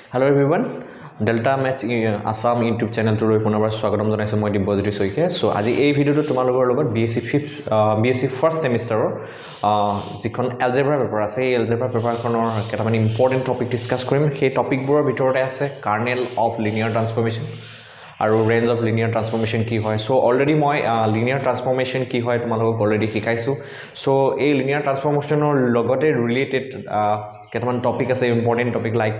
Hello everyone, Delta Maths Assam YouTube channel to পুনৰবাৰ স্বাগতম জনাইছো মই দিব্যজ্যোতি শইকীয়া সো আজি এই ভিডিওটো তোমালোকৰ লগত BSc ফাৰ্স্ট সেমিষ্টাৰৰ যিখন এলজেব্ৰা পেপাৰ আছে এই এলজেব্ৰা পেপাৰখনৰ কেইটামান ইম্পৰ্টেন্ট টপিক ডিসকাস কৰিম সেই টপিকবোৰৰ ভিতৰতে আছে কাৰ্নেল অফ লিনিয়াৰ ট্ৰান্সফৰ্মেশন আৰু ৰেঞ্জ অফ লিনিয়াৰ ট্ৰান্সফৰ্মেশন কি হয় সো অলৰেডি মই লিনিয়াৰ ট্ৰান্সফৰ্মেশন কি হয় তোমালোকক অলৰেডি শিকাইছো সো এই লিনিয়াৰ ট্ৰান্সফৰ্মেশনৰ লগতে ৰিলেটেড কেইটামান টপিক আছে important topic like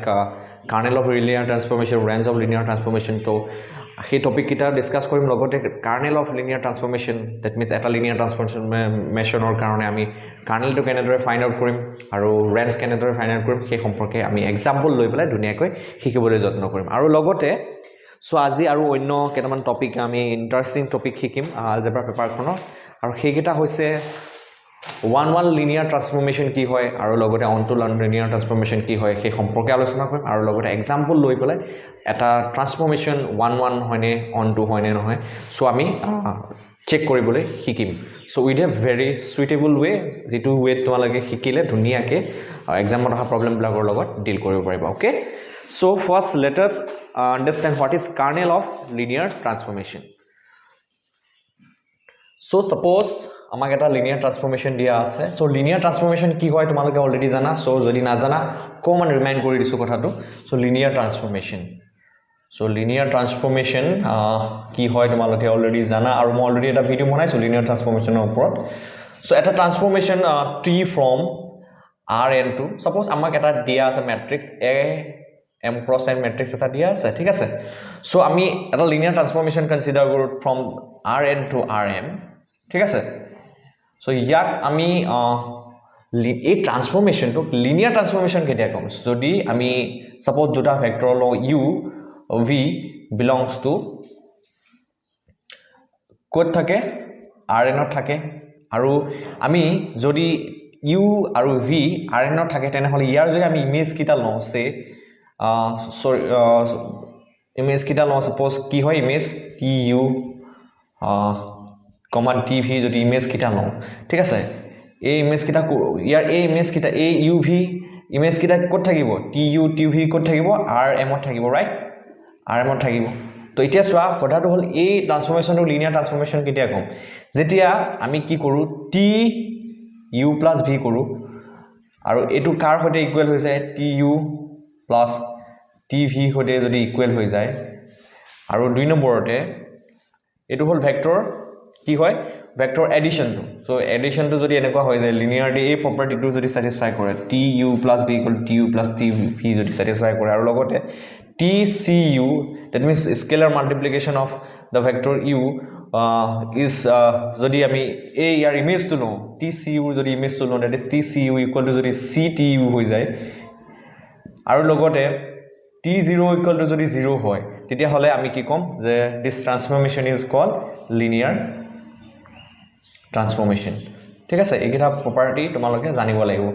kernel of linear transformation, range of linear transformation. So, সেই টপিক কিটা ডিসকাস কৰিম লগতে kernel of linear transformation, that means এটা linear transformationৰ কাৰণে আমি kernel টো কেনেদৰে ফাইন্ড আউট কৰিম আৰু range কেনেদৰে ফাইন্ড আউট কৰিম সেই সম্পৰ্কে আমি এক্সাম্পল লৈ পেলাই ধুনীয়াকৈ শিকিবলৈ যত্ন কৰিম আৰু লগতে সো আজি আৰু অন্য কেইটামান টপিক আমি ইন্টাৰেষ্টিং টপিক শিকিম আলজেব্ৰা পেপাৰখনৰ আৰু সেইকেইটা হৈছে one linear transformation কি হয় আৰু লগতে onto linear transformation কি হয় সেই সম্পৰ্কে আলোচনা কৰিম আৰু লগতে এক্সাম্পল লৈ পেলাই এটা ট্ৰান্সফৰ্মেশন one হয়নে onto হয়নে নহয় সো আমি চেক কৰিবলৈ শিকিম so with a very suitable way যেটো ৱে তোমালোকে শিকিলে ধুনীয়াকৈ এক্সামত অহা প্ৰবলেম বিলাকৰ লগত ডিল কৰিব পাৰিবা okay so first let us understand what is kernel of linear transformation so suppose আমাক এটা লিনিয়াৰ ট্ৰান্সফৰ্মেশন দিয়া আছে সো লিনিয়াৰ ট্ৰান্সফৰ্মেশন কি হয় তোমালোকে অলৰেডি জানা সো যদি না জানা কমন ৰিমাইন্ড কৰি দিছো কথাটো so linear transformation so linear ট্ৰান্সফৰ্মেশন কি হয় তোমালোকে অলৰেডি জানা আৰু মই অলৰেডি এটা ভিডিও বনাইছো লিনিয়াৰ ট্ৰান্সফৰ্মেশনৰ ওপৰত সো এটা ট্ৰান্সফৰ্মেশন T from Rn to suppose আমাক এটা দিয়া আছে matrix A m cross n matrix এটা দিয়া আছে ঠিক আছে সো আমি এটা লিনিয়াৰ ট্ৰান্সফৰ্মেশন কনসিডাৰ কৰো from Rn to Rm ঠিক আছে So, ইয়াক আমি এই ট্ৰান্সফৰ্মেশনটো লিনিয়াৰ ট্ৰান্সফৰ্মেশন কেতিয়া কম যদি আমি সাপোজ দুটা ভেক্টৰ ল u v belongs to ক'ত থাকে rn ত থাকে আৰু আমি যদি u আৰু v rn ত থাকে তেনেহলে ইয়াৰ যদি আমি ইমেজ কিটা লওঁ সে সৰি ইমেজ কিটা লওঁ সাপোজ কি হয় ইমেজ tu কমান টিভি যদি ইমেজ কিটা লওঁ ঠিক আছে এই ইমেজ কিটা ইয়াৰ এই ইমেজ কিটা এই ইউভি ইমেজ কিটা ক'ত থাকিব টিউ টিভি ক'ত থাকিব আৰএম ত থাকিব ৰাইট আৰএম ত থাকিব তো এতিয়া চোৱা কথাটো হল এই ট্ৰান্সফৰ্মেশনটো লিনিয়াৰ ট্ৰান্সফৰ্মেশন কেতিয়া কম যেতিয়া আমি কি কৰো টি ইউ প্লাস ভি কৰো আৰু এটো কাৰ সৈতে ইকুৱেল হৈ যায় T U plus T V সৈতে যদি ইকুৱেল হৈ যায় আৰু দুই নম্বৰতে এটো হল ভেক্টৰ কি হয় ভেক্টৰ এডিশন তো সো এডিশন তো যদি এনেকুৱা হৈ যায় লিনিয়াৰলি এই প্ৰপাৰ্টিটো যদি স্যাটিসফাই কৰে T U plus V equal T U plus T V যদি স্যাটিসফাই কৰে আৰু লগতে T C U that means scalar multiplication of the vector U is যদি আমি এই ইয়াৰ ইমেজটো নো টি সি ইউ যদি ইমেজটো no that is T C U equal to যদি সি টি ইউ হৈ যায় আৰু লগতে t0 ইকুৱেল টু যদি 0 হয় তেতিয়া হলে আমি কি কম যে দিস ট্ৰান্সফৰ্মেশন ইজ কল্ড লিনিয়াৰ ট্ৰান্সফৰ্মেশন ঠিক আছে এইকেইটা প্ৰপাৰ্টি তোমালোকে জানিব লাগিব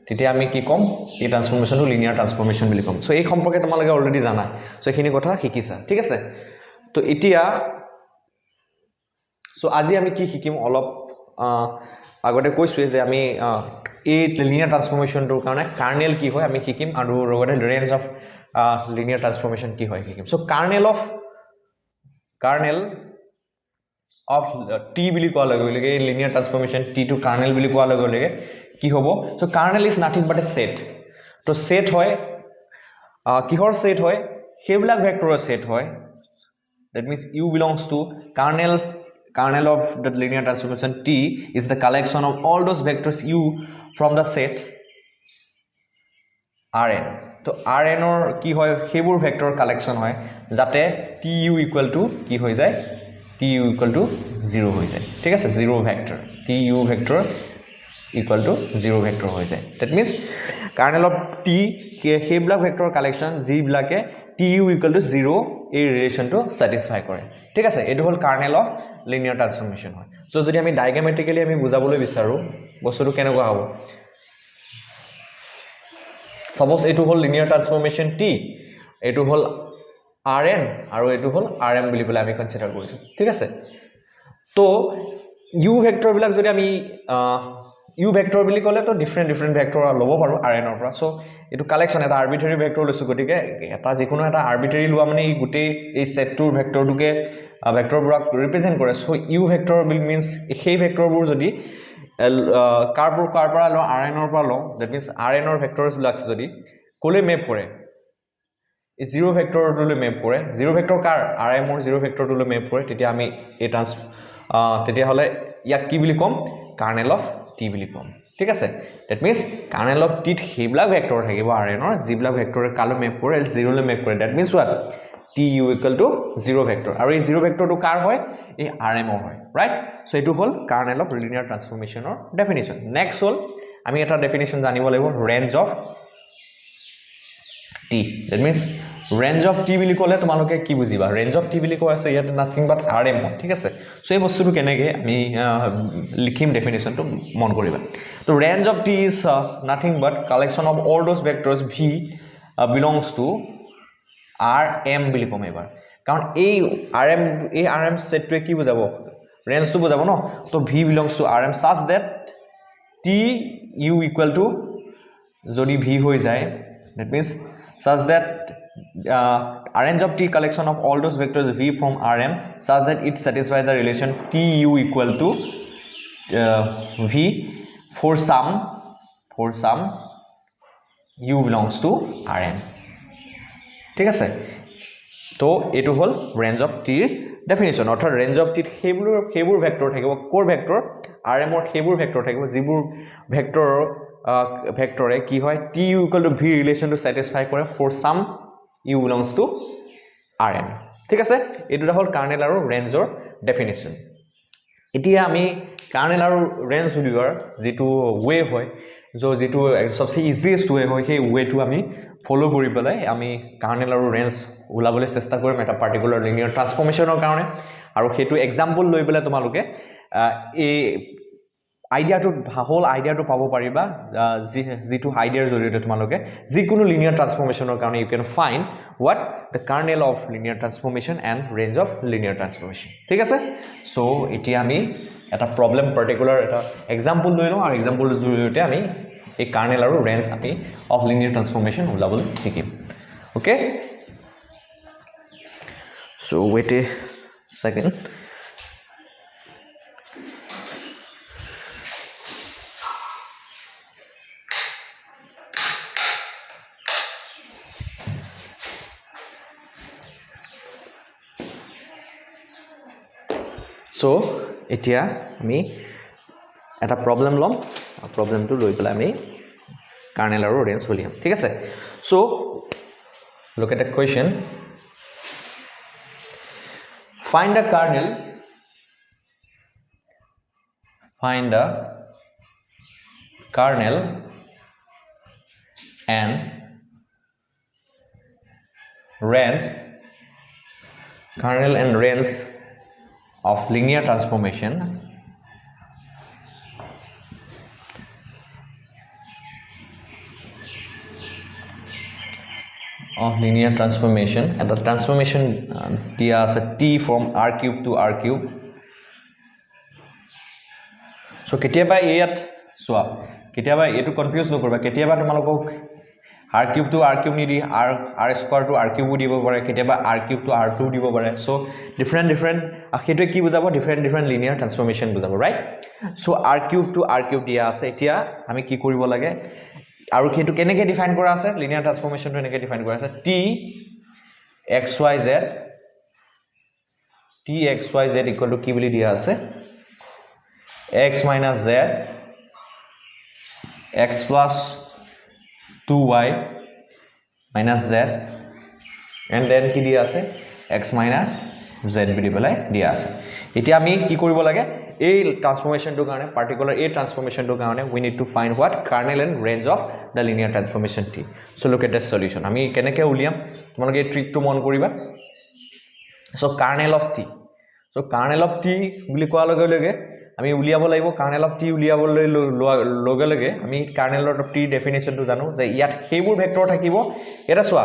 তেতিয়া আমি কি কম এই ট্ৰান্সফৰ্মেশনটো লিনিয়াৰ ট্ৰান্সফৰ্মেশন বুলি কম সো এই সম্পৰ্কে তোমালোকে অলৰেডি জানা সো এইখিনি কথা শিকিছা ঠিক আছে তো এতিয়া সো আজি আমি কি শিকিম অলপ আগতে কৈছো যে আমি এই লিনিয়াৰ ট্ৰান্সফৰ্মেশনটোৰ কাৰণে কাৰ্নেল কি হয় আমি শিকিম আৰু লগতে ৰেঞ্জ অফ linear transformation কি হয় শিকিম সো kernel of t বুলি কোৱা লগে linear transformation t to kernel বুলি কোৱা লগে কি হ'ব so kernel is nothing but a set তো set হয় কিহৰ set হয় হেবিলাক ভেক্টৰৰ set হয় that means u belongs to kernel of the linear transformation t is the collection of all those vectors u from the set rn তো rn or কি হয় হেবোৰ vector collection হয় যাতে tu ইকুৱেল টু কি হৈ যায় tu equal to 0 হৈ যায় ঠিক আছে 0 vector tu vector equal to 0 vector হৈ যায় that means kernel of t হেবিলাক ভেক্টৰ কালেকশন যি বিলাকে tu ইকুৱেল টু 0 এই ৰিলেচনটো স্যাটিসফাই কৰে ঠিক আছে এটো হল কাৰ্নেল অফ লিনিয়াৰ ট্ৰান্সফৰ্মেশন হয় সো যদি আমি ডায়াগ্ৰামেটিক্যালি আমি বুজাবলৈ বিচাৰো বস্তুটো কেনেকুৱা হ'ব Suppose এটো হল লিনিয়াৰ ট্ৰান্সফৰ্মেশন T এটো হল Rn আৰু এটো হল Rm বুলি পেলাই আমি কনসিডাৰ কৰিছো ঠিক আছে তো u ভেক্টৰ বিলাক যদি আমি ইউ ভেক্টৰ বুলি ক'লে তো ডিফাৰেণ্ট ভেক্টৰ ল'ব পাৰোঁ Rn ৰ পৰা সো এটো কালেকচন এটা আৰবিট্ৰাৰি ভেক্টৰ লৈছো গতিকে এটা যিকোনো এটা আৰবিট্ৰাৰি লোৱা মানে এই গোটেই এই সেটটোৰ ভেক্টৰটোকে ভেক্টৰবোৰক ৰিপ্ৰেজেন্ট কৰে so U vector will means সেই ভেক্টৰবোৰ যদি কাৰ পৰা ল Rn ৰ পৰা ল দ্যাট মিন্স Rn ৰ ভেক্টৰছ লাগছে যদি কোলে মেপ কৰে এই জিৰো ভেক্টৰটোলৈ মেপ কৰে জিৰো ভেক্টৰ কাৰ Rm ৰ জিৰো ভেক্টৰটোলৈ মেপ কৰে তেতিয়া আমি এই তেতিয়া হলে ইয়াক কি বুলি কম কাৰ্নেল অফ টি বুলি কম ঠিক আছে that means kernel of T হেবিলাক ভেক্টৰ থাকিব Rn ৰ জিবিলাক ভেক্টৰে কালৈ মেপ কৰে জিৰোলৈ মেপ কৰে that means what tu equal to 0 vector আৰু এই 0 ভেক্টৰটো কাৰ হয় এই Rm হয় ৰাইট সো এটো হল কাৰ্নেল অফ লিনিয়াৰ ট্ৰান্সফৰ্মেশনৰ ডেফিনিশন নেক্সট হল আমি এটা ডেফিনিশন জানিব লাগিব range of t that means range of t বুলি ক'লে তোমালোকে কি বুজিবা range of t বুলি কোৱা আছে ইয়াত নাথিং বাট Rm ঠিক আছে সো এই বস্তুটো কেনেকৈ আমি লিখিম ডেফিনিশনটো মন কৰিবা তো range of t is nothing but collection of all those vectors v belongs to Rm বুলি কম এবাৰ কাৰণ এই Rm সেটটোৱে কি বুজাব ৰেঞ্জটো বুজাব ন তো v belongs to Rm such that t u equal to যদি v হৈ যায় that means such that range of t collection of all those vectors v from Rm such that it satisfies the relation tu equal to v for some u belongs to Rm ঠিক আছে তো এটো হল range of T definition অৰ্থাৎ range of T হেবুৰ vector থাকিব কোৰ vector Rm ৰ হেবুৰ vector থাকিব যিবোৰ ভেক্টৰে কি হয় tu equal to v relation to satisfy কৰে for some u belongs to Rm ঠিক আছে এটো হল কাৰ্নেল আৰু ৰেঞ্জৰ ডেফিনিশন এতিয়া আমি কাৰ্নেল আৰু ৰেঞ্জ উলিওৱাৰ যেটো ওয়ে হয় যেটো সবচে ইজিয়েষ্ট ওয়ে হয় সেই ওয়েটো আমি ফলো কৰি পেলাই আমি কাৰ্নেল আৰু ৰেঞ্জ উলাবলৈ চেষ্টা কৰিম এটা পাৰ্টিকুলাৰ লিনিয়াৰ ট্ৰান্সফৰ্মেশনৰ কাৰণে আৰু হেতু এক্সাম্পল লৈ পেলাই তোমালোকে এই আইডিয়াটো পাব পাৰিবা যেটো আইডিয়াৰ জৰিয়তে তোমালোকে যিকোনো লিনিয়াৰ ট্ৰান্সফৰ্মেশনৰ কাৰণে you can find what the kernel of linear transformation and range of linear transformation ঠিক আছে সো এতিয়া আমি এটা প্ৰবলেম পাৰ্টিকুলাৰ এটা এক্সাম্পল লৈ লওঁ আৰু এক্সাম্পলৰ জৰিয়তে আমি এই কাৰ্নেল আৰু ৰেঞ্জ আমি অফ লিনিয়াৰ ট্ৰান্সফৰ্মেশন উলাবলৈ শিকিম okay so wait a second so এতিয়া আমি এটা প্ৰবলেম লম প্ৰবলেমটো লৈ পেলাই আমি কাৰ্নেল আৰু ৰেঞ্জ উলিয়াম ঠিক আছে so look at the question find the kernel and range of linear transformation and the transformation dia as a t from r cube to r cube so ketiaba eyat swap ketiaba etu confuse nokorba ketiaba tumalok r cube to r cube ni di r square to r cube dibo pare ketiaba r cube to r2 dibo pare so different akhete ki bujabo different linear transformation bujabo right so r cube to r cube dia ase etia ami ki koribo lage আৰু কেটো কেনেকৈ define কৰা আছে linear ট্ৰান্সফৰ্মেশনটো এনেকৈ define কৰা আছে t xyz equal to কি বুলি দিয়া আছে x minus z x plus 2y minus z and then কি দিয়া আছে x minus z বুলি পেলাই দিয়া আছে এতিয়া আমি কি কৰিব লাগে এই ট্ৰান্সফৰ্মেশনটো কাৰণে পাৰ্টিকুলাৰ এই ট্ৰান্সফৰ্মেশনটো কাৰণে we need to find what kernel and range of the linear transformation t so look at the solution আমি কেনেকৈ উলিয়াম তোমালোকে এই ট্ৰিকটো মন কৰিবা so kernel of t বুলি কোৱাৰ লগে লগে আমি উলিয়াব লাগিব kernel of t উলিয়াবলৈ লগে লগে আমি kernel of t ডেফিনিশনটো জানো যে ইয়াত হেবোৰ ভেক্টৰ থাকিব এটা চোৱা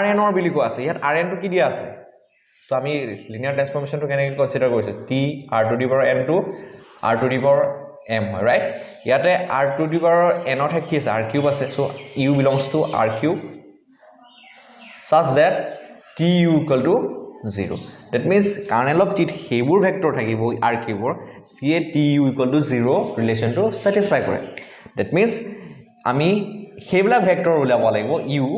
rn ৰ বুলি কোৱা আছে ইয়াত rn টো কি দিয়া আছে তো আমি লিনিয়াৰ ট্ৰান্সফৰ্মেশনটো কেনেকৈ কনসিডাৰ কৰিছো t r to the power n to r to the power m হয় ৰাইট ইয়াতে r to the power n ত কি আছে r কিউব আছে so u belongs to r cube such that tu equal to 0 that means kernel of t হেবুৰ vector থাকিব r কিউবৰ যিয়ে tu equal to 0 relation to satisfy কৰে that means আমি হেবলা vector উলিয়াব লাগিব u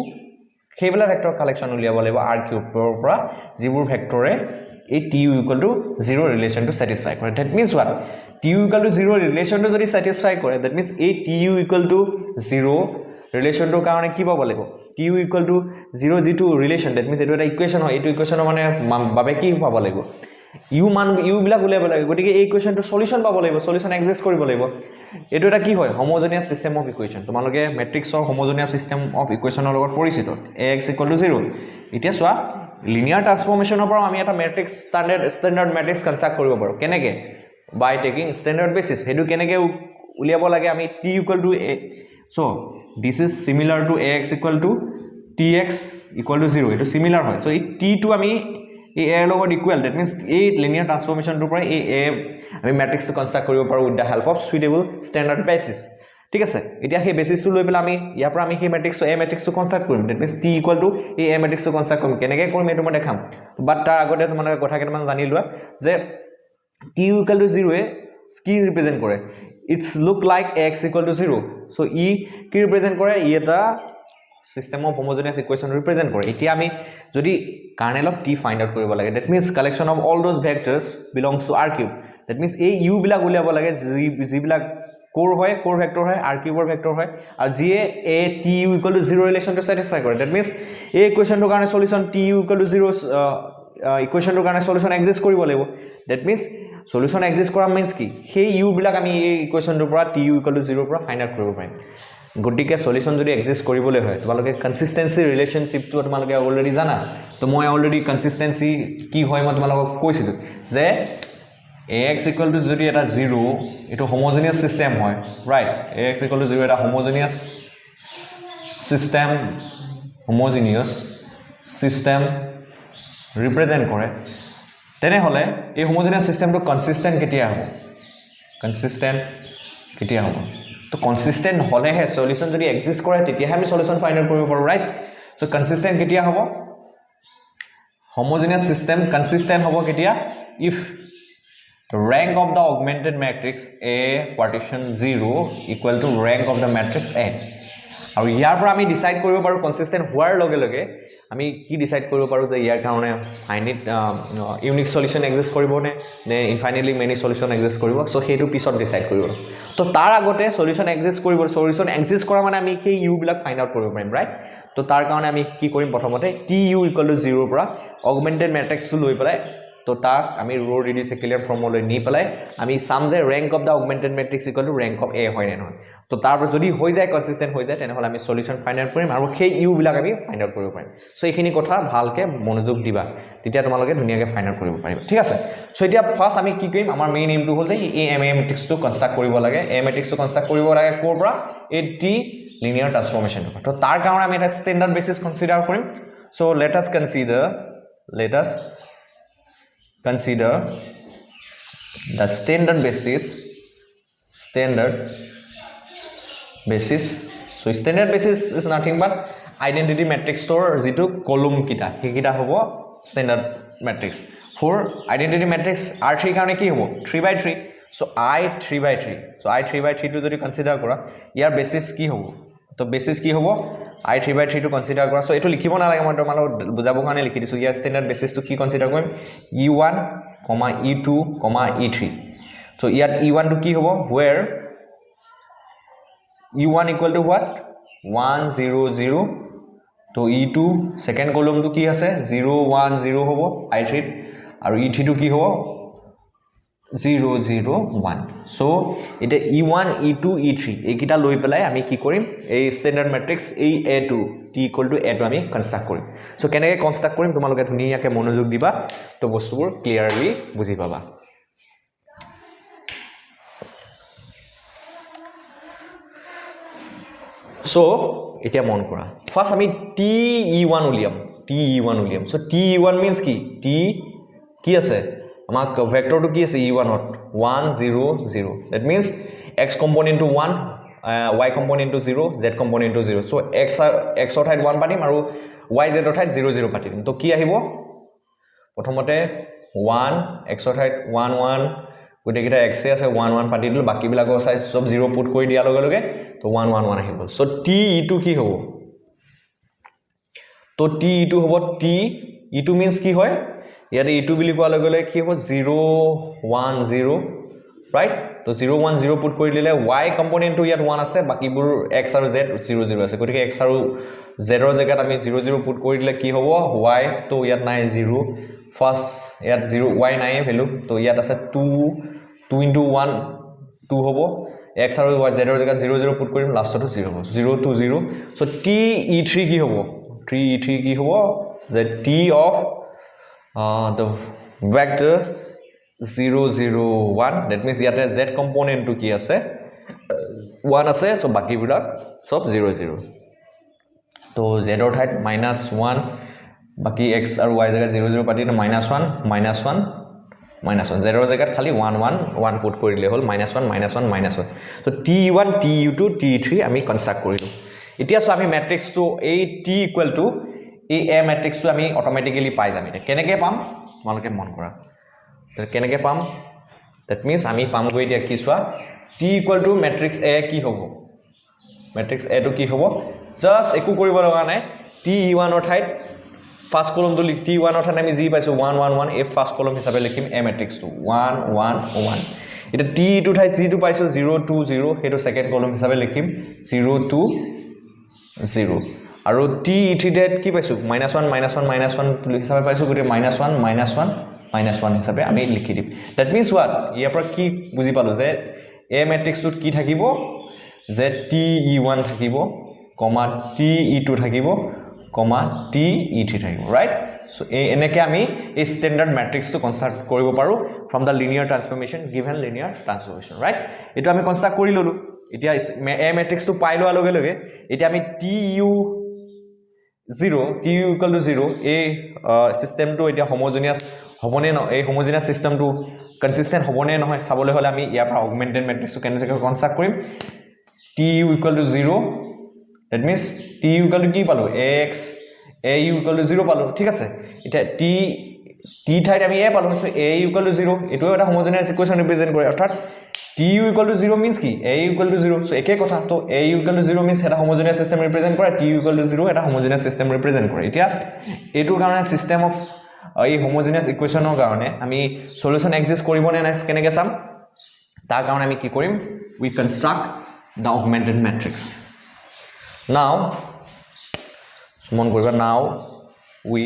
হেবলা ভেক্টৰ কালেকচন উলিয়াব লাগিব r কিউবৰ পৰা যিবোৰ ভেক্টৰে এই tu equal to 0 relation to satisfy কৰে that means what tu equal to 0 relation to যদি satisfy কৰে that means এই tu equal to 0 relation to কাৰণে কি পাব লাগিব tu equal to 0 যিটো relation that means এটো এটা ইকুৱেচন হয় এটো ইকুৱেচনৰ মানে বাবে কি পাব লাগিব u মান u বিলাক উলিয়াব লাগিব গতিকে এই ইকুৱেচনটো সলিউশন পাব লাগিব সলিউশন এক্সিষ্ট কৰিব লাগিব এটো এটা কি হয় হোমোজেনিয়াস সিস্টেম অফ ইকুৱেচন তোমালোকে মেট্ৰিক্সৰ হোমোজেনিয়াস সিস্টেম অফ ইকুৱেচনৰ লগত পৰিচিত ax = 0 এতিয়া চোৱা লিনিয়াৰ ট্ৰান্সফৰ্মেশনৰ পৰা আমি এটা মেট্ৰিক্স স্ট্যান্ডাৰ্ড মেট্ৰিক্স কনস্ট্ৰাক্ট কৰিব পাৰো কেনেকে by taking standard basis হেতু কেনেকে উলিয়াব লাগে আমি t equal to a so this is similar to ax equal to tx equal to 0 এটো সিমিলার হয় so এই t টো আমি এই a লগত ইকুয়াল that means এই লিনিয়ার ট্রান্সফরমেশন টু পৰা এই a আমি ম্যাট্ৰিক্স কনস্ট্ৰাক্ট কৰিব পাৰো with the help of suitable standard basis ঠিক আছে এতিয়া সেই বেসিসটো লৈ পেলাই আমি ইয়াৰ পৰা আমি সেই ম্যাট্ৰিক্স a ম্যাট্ৰিক্সটো কনস্ট্ৰাক্ট কৰিম that means t equal to এই a ম্যাট্ৰিক্সটো কনস্ট্ৰাক্ট কৰিম কেনেকে কৰিম এটো মই দেখাম বাট তাৰ আগতে তোমালোকে কথা কেইটামান জানি লোৱা যে t equal to 0 এ কি ৰিপ্ৰেজেন্ট কৰে it's look like x equal to 0 সো ই কি ৰিপ্ৰেজেন্ট কৰে ই এটা system of homogeneous equation represent কৰে এতিয়া আমি যদি kernel of t find out কৰিব লাগে that means collection of all those vectors belongs to r cube that means এই u বিলাক উলিয়াব লাগে যিবিলাক কোৰ হয় কোৰ ভেক্টৰ হয় r কিউবৰ ভেক্টৰ হয় আৰু যিয়ে a tu equal to 0 relation to satisfy কৰে দ্যাট মিন্স এই ইকুৱেচনটোৰ কাৰণে সলিউশন tu equal to 0 ইকুৱেচনটোৰ কাৰণে সলিউশন এক্সিষ্ট কৰিব লাগিব দ্যাট মিন্স সলিউশন এক্সিষ্ট কৰা মিন্স কি সেই u বিলাক আমি এই ইকুৱেচনটোৰ পৰা tu equal to 0 পৰা ফাইন্ড আউট কৰিব পাৰিম গটিকে সলিউশন যদি এক্সিষ্ট কৰিবলৈ হয় তোমালোকে কনসিস্টেন্সি ৰিলেশনশিপটো তোমালোকে অলৰেডি জানা তো মই অলৰেডি কনসিস্টেন্সি কি হয় মই তোমালোকক কৈছিলো যে ax equal to যদি এটা 0 এটো হোমোজেনিয়াস সিস্টেম হয় রাইট ax equal to 0 এটা হোমোজেনিয়াস সিস্টেম ৰিপ্ৰেজেন্ট কৰে তেনে হলে এই হোমোজেনিয়াস সিস্টেমটো কনসিস্টেন্ট কেতিয়া হ'ব তো কনসিস্টেন্ট হলেহে সলিউশন যদি এক্সিষ্ট কৰে তেতিয়াহে আমি সলিউশন ফাইন্ড আউট কৰিব পাৰো ৰাইট সো কনসিস্টেন্ট কেতিয়া হ'ব হোমোজেনিয়াস সিস্টেম কনসিস্টেন্ট হ'ব কেতিয়া if rank of the augmented matrix A partition 0 equal to rank of the matrix A আৰু ইয়াৰ পৰা আমি ডিসাইড কৰিব পাৰো কনসিস্টেন্ট হোৱাৰ লগে লগে আমি কি ডিসাইড কৰিব পাৰো যে ইয়াৰ কাৰণে ফাইনাইট ইউনিক সলিউশন এক্সিষ্ট কৰিব নে ইনফাইনাইটলি মেনি সলিউশন এক্সিষ্ট কৰিব সো হেতু পিছত ডিসাইড কৰিব তো তাৰ আগতে সলিউশন এক্সিষ্ট কৰিব সলিউশন এক্সিষ্ট কৰা মানে আমি সেই ইউ বিলাক ফাইন্ড আউট কৰিব পাৰিম ৰাইট তো তাৰ কাৰণে আমি কি কৰিম প্ৰথমতে tu equal to 0 পৰা অগমেন্টেড ম্যাট্ৰিক্সটো লৈ পেলাই তো তাক আমি ৰো ৰিডিউসিক্যালিয়াৰ ফৰ্মলৈ নি পেলাই আমি সাম যে rank of the augmented matrix equal to rank of A হয় নে নহয় তো তাৰপৰ যদি হৈ যায় কনসিস্টেন্ট হৈ যায় তেনেহলে আমি সলিউশন ফাইন্ড আউট কৰিম আৰু সেই ইউ বিলাক আমি ফাইন্ড আউট কৰিব পাৰিম সো এইখিনি কথা ভালকে মনোযোগ দিবা তেতিয়া তোমালোকে ধুনিয়াকে ফাইন্ড আউট কৰিব পাৰিবা ঠিক আছে সো এতিয়া ফাৰ্স্ট আমি কি কৰিম আমাৰ মেইন এইমটো হ'ল যে এই এম ম্যাট্ৰিক্সটো কনস্ট্ৰাক্ট কৰিব লাগে এ ম্যাট্ৰিক্সটো কনস্ট্ৰাক্ট কৰিব লাগে কোৰ পৰা এই টি লিনিয়াৰ ট্ৰান্সফৰ্মেশন তো তাৰ কাৰণে আমি এটা স্ট্যান্ডাৰ্ড বেসিস কনসিডাৰ কৰিম so let us consider the standard basis so standard basis is nothing but identity matrix tor jitu column kita hekita hobo standard matrix for identity matrix r3 karone ki hobo 3/3 so I 3/3 so I 3/3 to jodi consider kora yar basis ki hobo to basis ki hobo I 3/3 to consider kora so eto likhibo na lage moi tomalo bujabo kane likhi disu yar standard basis to ki consider korim e1, e2, e3 so yar e1 to ki hobo where e1 equal to what 1 0 0 to e2 second column to ki ase 0 1 0 hobo i3 aru e3 to ki hobo 0 0 1 so ite e1 e2 e3 ekita loi pelai ami ki korim ei standard matrix ei a2 t equal to a2 ami construct korim so keneke construct korim tumaloke dhuniyake monojog diba to bostubur clearly buji paba so etia mon kora first ami te1 uliam so te1 means ki ase amak vector to ki ase e1 not 1 0 0 that means x component to 1 y component to 0 z component to 0 so x অৰ ঠাইত 1 পাতিম আৰু y z অৰ ঠাইত 0 0 পাতিম তো কি আহিব প্ৰথমতে 1 x অৰ ঠাইত 1 1 গুটে কিটা x আছে 1 1 পাতি দিলো বাকি বিলাকৰ সাইজ সব 0 পুট কৰি দিয়া লগে লগে তো 1 1 1 আহিব সো t e2 কি হ'ব তো t e2 হ'ব t e2 means কি হয় ইয়াতে e2 বুলি কোৱা লগে লগে কি হ'ব 0 1 0 right তো 0 1 0 পুট কৰি দিলে y কম্পোনেন্ট টু ইয়াত 1 আছে বাকিবোৰ x আৰু z 0 0 আছে গতিকে x আৰু z ৰ জায়গাত আমি 0 0 পুট কৰি দিলে কি হ'ব y তো ইয়াত নাই 0 ফার্স্ট ইয়াত 0 y নাই ভ্যালু তো ইয়াত আছে 2 2 into 1 2 হ'ব x আৰু y z ৰ জায়গাত 0 0 পুট কৰিম লাষ্টটো 0 হ'ব 0 2 0 সো t e3 কি হ'ব 3 e3 কি হ'ব যে t of the vector 0 0 1 that means ইয়াতে z component to কি আছে 1 আছে সো বাকি বিলাক সব 0 0 তো z ৰ ঠাইত -1 বাকি x আৰু y জায়গা 0 0 পাতি -1 -1 z ৰ জায়গাত খালি 1 1 1 পুট কৰি দিলে হল -1 -1 -1 তো t1 tu2 t3 আমি কনস্ট্ৰাক্ট কৰিলো এতিয়া সো আমি ম্যাট্ৰিক্স টু a t equal to এই a ম্যাট্ৰিক্স টু আমি অটোমেটিক্যালি পাই যাম এটা কেনেকৈ পাম তোমালোকে মন কৰা কেনেকৈ পাম that means আমি পাম গৈ দিয়া কি সোৱা t equal to matrix a কি হ'ব matrix a to কি হ'ব জাস্ট একু কৰিব লগা নাই t1 অৰ ঠাইত ফাৰ্স্ট কলম তো লিখ t1 অৰ ঠাইত আমি যি পাইছো 1 1 1 এই ফার্স্ট কলম হিচাপে লিখিম a matrix টু 1 1 1 এটা t2 ঠাইত যি তো পাইছো 0 2 0 হেটো সেকেন্ড কলম হিচাপে লিখিম 0 2 0 আৰু t3 ঠাইত কি পাইছো -1 -1 হিচাপে পাইছো গতে -1 -1 হিচাপে আমি লিখি দিম that means what ইয়াৰ পৰা কি বুজি পালো যে a matrix টুত কি থাকিব যে te1 থাকিব কমা te2 থাকিব কমা te3 থাকিব ৰাইট সো এনেকে আমি এই স্ট্যান্ডাৰ্ড ম্যাট্ৰিক্স টু কনস্ট্ৰাক্ট কৰিব পাৰো from the linear transformation given linear transformation right এটো আমি কনস্ট্ৰাক্ট কৰি ললো এতিয়া a matrix টু পাই লোৱা লগে লগে এতিয়া আমি tu 0 এই সিস্টেম টু এতিয়া হোমোজেনিয়াস হবনে ন এই হোমোজেনিয়াস সিস্টেম টু কনসিস্টেন্ট হবনে নহয় চাবলৈ হলে আমি ইয়াৰ পৰা অগমেন্টেড ম্যাট্ৰিক্স টু কেনেকৈ কনস্ট্ৰাক্ট কৰিম tu 0 that means tu কি পালো x au 0 পালো ঠিক আছে এটা t ঠাইত আমি a পালো সো au 0 এটো এটা হোমোজেনিয়াস ইকুয়েশন ৰিপ্ৰেজেন্ট কৰে অৰ্থাৎ tu 0 means কি au 0 সো একে কথা তো au 0 means এটা হোমোজেনিয়াস সিস্টেম ৰিপ্ৰেজেন্ট কৰে tu 0 এটা হোমোজেনিয়াস সিস্টেম ৰিপ্ৰেজেন্ট কৰে এতিয়া এটোৰ কাৰণে সিস্টেম অফ এই হোমোজেনিয়াস ইকুয়েশনৰ কাৰণে আমি সলিউশন এক্সিস্ট কৰিব নে নাই কেনেকৈ চাম তাৰ কাৰণে আমি কি কৰিম we construct the augmented matrix now মন কৰিবা now we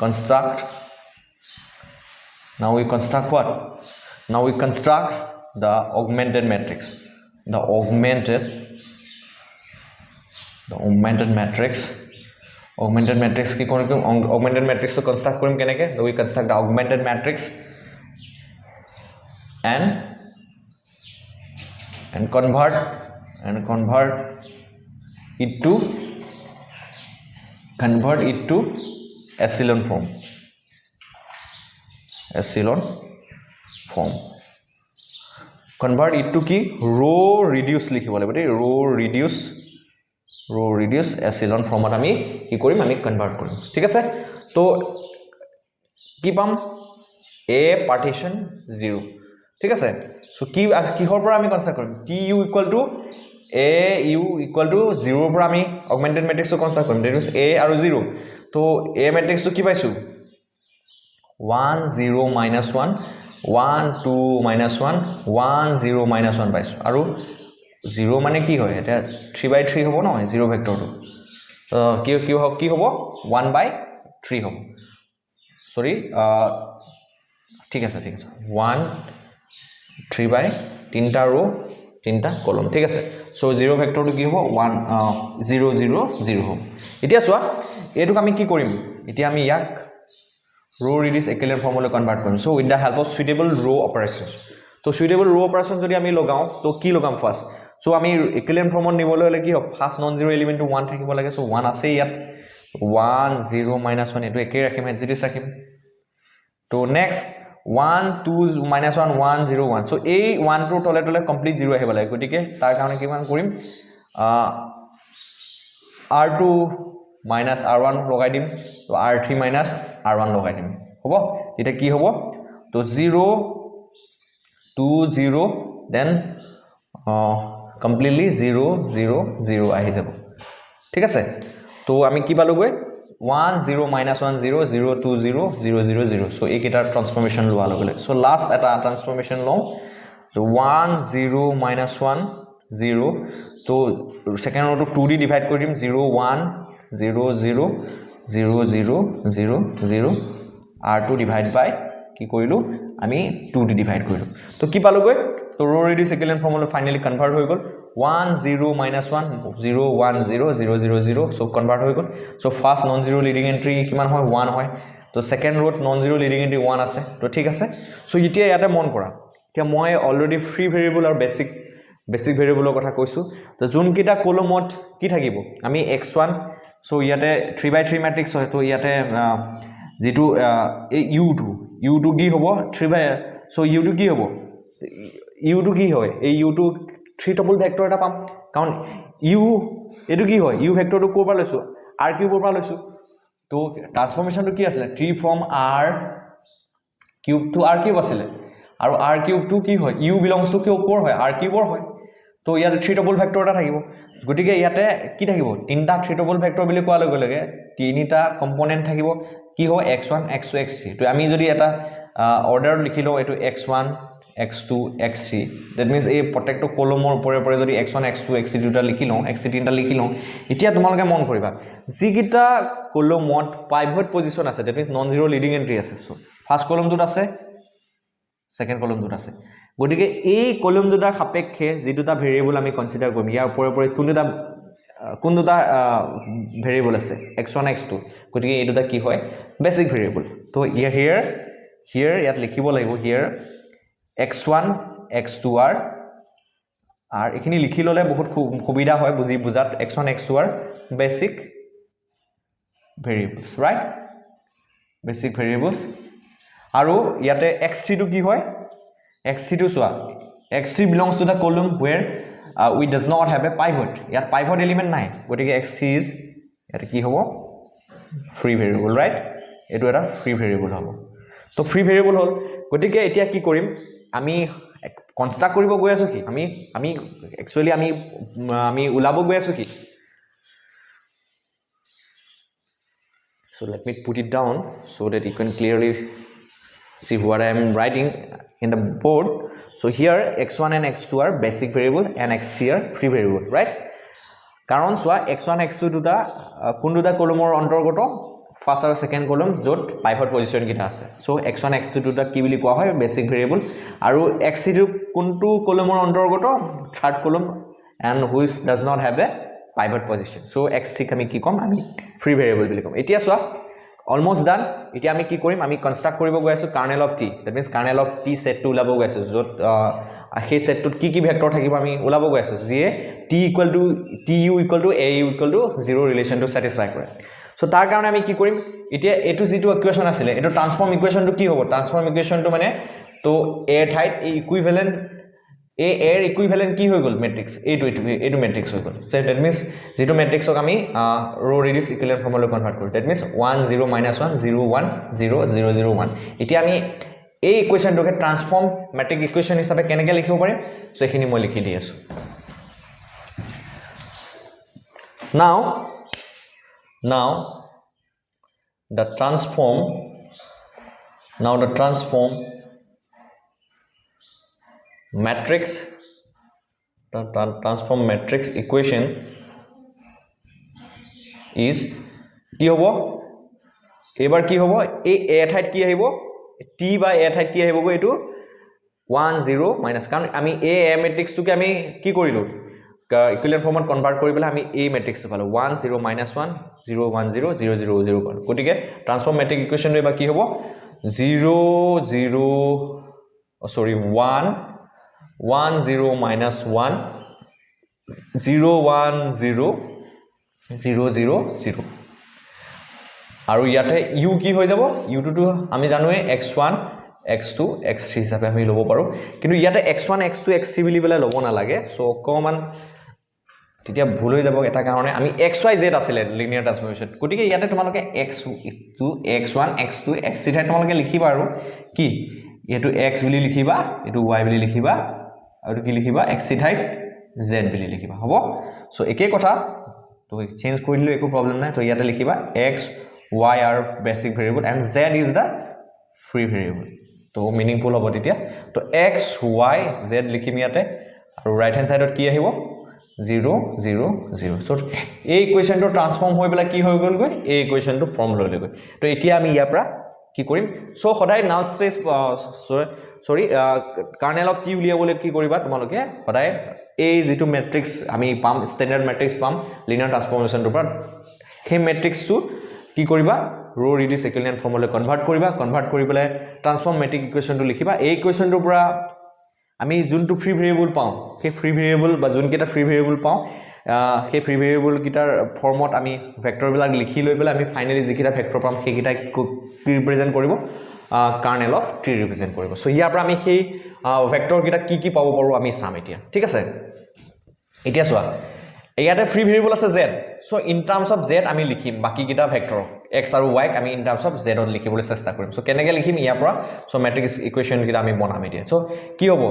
construct what now we construct the augmented matrix the augmented matrix কি কৰিম augmented matrix to construct কৰিম কেনেকৈ we construct the augmented matrix and convert it to echelon form convert it to কি row reduce লিখিব লাগিব দেই row reduce echelon formত আমি কি কৰিম আমি কনভাৰ্ট কৰিম ঠিক আছে তো কি পাম a partition 0 ঠিক আছে সো কিহৰ পৰা আমি কনস্ট্ৰাক্ট কৰিম tu au 0 পৰা আমি অগমেন্টেড ম্যাট্ৰিক্স টু কনস্ট্ৰাক্ট কৰিম দ্যাট মিন্স a আৰু 0 তো a ম্যাট্ৰিক্স টু কি পাইছো 1 0 -1 1 2 -1 1 0 -1 পাইছো আৰু 0 মানে কি হয় এটা 3/3 হ'ব নহয় 0 ভেক্টৰটো কি হ'ব 1/3 হ'ব সৰি ঠিক আছে 1 3/3টা रो 3টা কলম ঠিক আছে সো 0 ভেক্টৰটো কি হ'ব 1 0 0 0 হ'ব এতিয়া সোৱা এটোক আমি কি কৰিম এতিয়া আমি ইয়াক row reduce echelon formলৈ কনভাৰ্ট কৰিম so with the help of suitable row operations তো সুইটেবল रो অপাৰেশন যদি আমি লগাও তো কি লগাম ফার্স্ট সো আমি echelon formত নিবলৈ হলে কি হ'ব ফার্স্ট নন জিৰো এলিমেন্ট 1 থাকিব লাগে সো 1 আছে ইয়াত 1 0 -1 এটো একে ৰাখিম এজিটিস ৰাখিম তো নেক্সট 1 2 minus 1 1 0 1 so এই 1 টোৰ তলে তলে কমপ্লিট 0 আহিব লাগে গতিকে তাৰ কাৰণে কিমান কৰিম r2 minus r1 লগাই দিম তো r3 minus r1 লগাই দিম হ'ব এটা কি হ'ব তো 0 2 0 then completely 0 0 0 আহি যাব ঠিক আছে তো আমি কি পালোগৈ 1 0 minus 1 0 0 2 0 0 0 0 so এই কেটাৰ ট্ৰান্সফৰমেশন লোৱা লগলে so লাস্ট এটা ট্ৰান্সফৰমেশন লওঁ so 1 0 minus 1 0 তো সেকেন্ড ৰটো 2 দি ডিভাইড কৰি দিম 0 1 0 0 0 0 0 0 r2 ডিভাইড বাই কি কৰিলো আমি 2 দি ডিভাইড কৰিলো তো কি পালোগৈ তো ৰো ৰেডিউস ইকুইভ্যালেন্ট ফৰ্মুলা ফাইনালি কনভার্ট হৈ গল 1 0 minus 1 0 1 0 0 0 0 so convert হৈ গল so first non zero leading entry কিমান হয় 1 হয় তো second row non zero leading entry 1 আছে তো ঠিক আছে so এতিয়া ইয়াতে মন কৰা এতিয়া মই অলৰেডি ফ্ৰী ভেৰিয়েবল আৰু বেসিক ভেৰিয়েবলৰ কথা কৈছো তো যোন কিটা কলমত কি থাকিব আমি x1 so ইয়াতে 3/3 ম্যাট্ৰিক্স হয় তো ইয়াতে যেটো u2 কি হ'ব 3 so u2 কি হ'ব u2 কি হয় এই u2 3 টপল ভেক্টৰ এটা পাম কাৰণ u এটো কি হয় u ভেক্টৰটো কোৰ পৰা লৈছো r কিউবৰ পৰা লৈছো তো ট্ৰান্সফৰমেশনটো কি আছিল 3 from r cube to r cube আছিল আৰু r কিউব টু কি হয় u belongs to কোৰ হয় r কিউবৰ হয় তো ইয়াতে 3 টপল ভেক্টৰ এটা থাকিব গতিকে ইয়াতে কি থাকিব তিনটা 3 টপল ভেক্টৰ বুলি কোৱা লগে লগে তিনিটা কম্পোনেন্ট থাকিব কি হয় x1 x2 x3 তো আমি যদি এটা অৰ্ডাৰ লিখিলো এটো x1 x2 x3 that means এই প্ৰত্যেকটো কলমৰ উপৰে উপৰে যদি x1 x2 x3 দুটা লিখি লওঁ x3 তিনটা লিখি লওঁ এতিয়া তোমালোকে মন কৰিবা যিকিটা কলমত পাইভট পজিশন আছে that means non zero leading entry আছে সো ফাৰ্স্ট কলমটোত আছে সেকেন্ড কলমটোত আছে গতিকে এই কলম দুটাৰ সাপেক্ষে যি দুটা ভেৰিয়েবল আমি কনসিডাৰ কৰিম ইয়াৰ উপৰে উপৰে কোন দুটা ভেৰিয়েবল আছে x1 x2 গতিকে এই দুটা কি হয় বেসিক ভেৰিয়েবল তো হিয়াৰ ইয়াত লিখিব লাগিব হিয়াৰ x1 x2 r এখিনি লিখি ললে বহুত সুবিধা হয় বুজাত x1 x2 r basic variables right basic variables আৰু ইয়াতে x3 টো কি হয় x3 টো সোৱা x3 belongs to the column where we does not have a pivot ইয়াত pivot element নাই গতিকে x3 is ইয়াতে কি হ'ব free variable right এটো এটা free variable হ'ব তো free variable হল গতিকে এতিয়া কি কৰিম আমি কনস্ট্ৰাক্ট কৰিব গৈ আছো কি আমি একচুয়ালি আমি উলাব গৈ আছো কি so let me put it down so that you can clearly see what I am writing in the board so here x1 and x2 are basic variable and x3 are free variable right কাৰণ সোৱা x1 x2 দুটা কোন দুটা কলমৰ অন্তৰ্গত first আৰু second কলম যত pivot position কিটা আছে সো x1 x2 দুটা কি বুলি কোৱা হয় বেসিক ভেৰিয়েবল আৰু x3 কোনটো কলমৰ অন্তৰ্গত থাৰ্ড কলম and which does not have a pivot position so x3 আমি কি কম আমি ফ্ৰী ভেৰিয়েবল বুলি কম এতিয়া সোৱা অলমোস্ট ডান এতিয়া আমি কি কৰিম আমি কনস্ট্ৰাক্ট কৰিব গৈ আছো kernel of t that means kernel of t set টু উলাব গৈ আছো যত সেই সেটটোত কি ভেক্টৰ থাকিব আমি উলাব গৈ আছো যিয়ে t equal to tu equal to a equal to 0 relation to satisfy কৰে সো তাৰ কাৰণে আমি কি কৰিম এতিয়া এটো যেটো ইকুৱেচন আছিল এটো ট্ৰান্সফৰ্ম ইকুৱেচনটো কি হ'ব ট্ৰান্সফৰ্ম ইকুৱেচনটো মানে তো a ঠাইত এই ইকুইভ্যালেন্ট a এৰ ইকুইভ্যালেন্ট কি হৈ গল ম্যাট্ৰিক্স এটো ম্যাট্ৰিক্স হৈ গল সো দ্যাট মিন্স যেটো ম্যাট্ৰিক্সক আমি ৰো ৰেডিউস ইকুইভ্যালেন্ট ফৰ্মুলা কনভাৰ্ট কৰো দ্যাট মিন্স 1 0 minus 1 0 1 0 0 0 1 এতিয়া আমি এই ইকুৱেচনটোকে ট্ৰান্সফৰ্ম ম্যাট্ৰিক্স ইকুৱেচন হিচাপে কেনেকৈ লিখিব পাৰিম সো এখিনি মই লিখি দি আছো now the transform matrix equation is কি হ'ব এবাৰ কি হ'ব এই a ঠাইত কি আহিব t by a ঠাইত কি আহিব এটো 1 0 মাইনাস কাৰণ আমি a ম্যাট্ৰিক্সটোকে আমি কি কৰিলো ইকুইভ্যালেন্ট ফৰ্মত কনভাৰ্ট কৰি পেলাই আমি এই ম্যাট্ৰিক্সটো পালো 1 0 minus 1 0 1 0 0 0 0 পালো গতিকে ট্ৰান্সফৰ্ম ম্যাট্ৰিক্স ইকুৱেচনটো এবাৰ কি হ'ব 0 0 sorry 1 1 0 minus 1 0 1 0 0 0 0 আৰু ইয়াতে u কি হৈ যাব u2 আমি জানোৱে x1 x2 x3 হিচাপে আমি ল'ব পাৰো কিন্তু ইয়াতে x1 x2 x3 বুলি বলে ল'ব না লাগে সো অকমান তেতিয়া ভুল হৈ যাব এটা কাৰণে আমি xyz আছিলে লিনিয়াৰ ট্ৰান্সফৰমেশন গতিকে ইয়াতে তোমালোকে x2 x1 x2 x3 ঠাই তোমালোকে লিখিবা আৰু কি এটো x বুলি লিখিবা এটো y বুলি লিখিবা আৰু কি লিখিবা x ঠাই z বুলি লিখিবা হ'ব সো একে কথা তো চেঞ্জ কৰি দিলে একো প্ৰবলেম নাই তো ইয়াতে লিখিবা x y are basic variable and z is the free variable তো মিনিংফুল হ'ব তেতিয়া তো x y z লিখিম ইয়াতে আৰু ৰাইট হ্যান্ড সাইডত কি আহিব 0 0 0 সো এই ইকুয়েশনটো ট্ৰান্সফৰ্ম হৈ পেলাই কি হৈ গল গৈ এই ইকুয়েশনটো ফৰ্ম লৈ লৈ গৈ তো এতিয়া আমি ইয়াৰ পৰা কি কৰিম সো সদায় নাল স্পেস সৰি কাৰ্নেল অফ টি উলিয়াবলৈ কি কৰিবা তোমালোকে সদায় এই যেটো ম্যাট্ৰিক্স আমি পাম স্ট্যান্ডাৰ্ড ম্যাট্ৰিক্স পাম লিনিয়াৰ ট্ৰান্সফৰমেশনটোৰ পৰা সেই ম্যাট্ৰিক্সটো কি কৰিবা ৰো ৰিডিউস একুইভ্যালেন্ট ফৰ্মলৈ কনভাৰ্ট কৰি পেলাই ট্ৰান্সফৰ্ম ম্যাট্ৰিক ইকুয়েশনটো লিখিবা এই ইকুয়েশনটোৰ পৰা আমি যোনটো ফ্ৰী ভেৰিয়েবল পাওঁ সেই ফ্ৰী ভেৰিয়েবল বা যোনকেইটা ফ্ৰী ভেৰিয়েবল পাওঁ সেই ফ্ৰী ভেৰিয়েবল কিটাৰ ফৰ্মত আমি ভেক্টৰবিলাক লিখি লৈ পেলাই আমি ফাইনালি যিকেইটা ভেক্টৰ পাম সেইকেইটা কি ৰিপ্ৰেজেন্ট কৰিব কাৰ্নেল অফ টি ৰিপ্ৰেজেন্ট কৰিব সো ইয়াৰ পৰা আমি সেই ভেক্টৰ কিটা কি পাব পাৰো আমি চাম এতিয়া ঠিক আছে এতিয়া চোৱা ইয়াতে ফ্ৰী ভেৰিয়েবল আছে z so in terms of z আমি লিখিম বাকি কিটা ভেক্টৰ x আৰু y আমি ইন টাৰ্মস অফ z ত লিখিবলৈ চেষ্টা কৰিম সো কেনেকৈ লিখিম ইয়াৰ পৰা সো ম্যাট্ৰিক্স ইকুয়েশন কিটা আমি বনাম এতিয়া সো কি হ'ব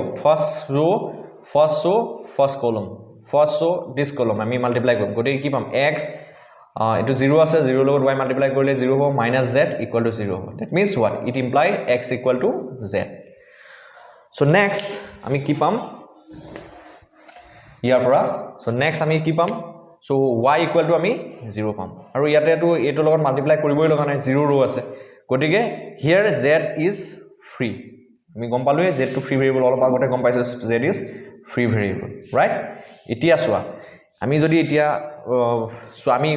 ফাৰ্স্ট কলম ফাৰ্স্ট ৰো দিস কলম আমি মাল্টিপ্লাই কৰিম গতে কি পাম x এটো 0 আছে 0 লগত y মাল্টিপ্লাই কৰিলে 0 হ'ব -z = 0 হ'ব that means what it imply x = z so next আমি কি পাম ইয়াৰ পৰা so next আমি কি পাম so y = আমি 0 পাম আৰু ইয়াতে এটো লগত মাল্টিপ্লাই কৰিবই লগা নাই 0 ৰো আছে গটিকে here z is free আমি গম পালোৱে z টো ফ্ৰী ভেৰিয়েবল অলপ আগতে গম পাইছো z is free variable right এতিয়া চোৱা আমি যদি এতিয়া সো আমি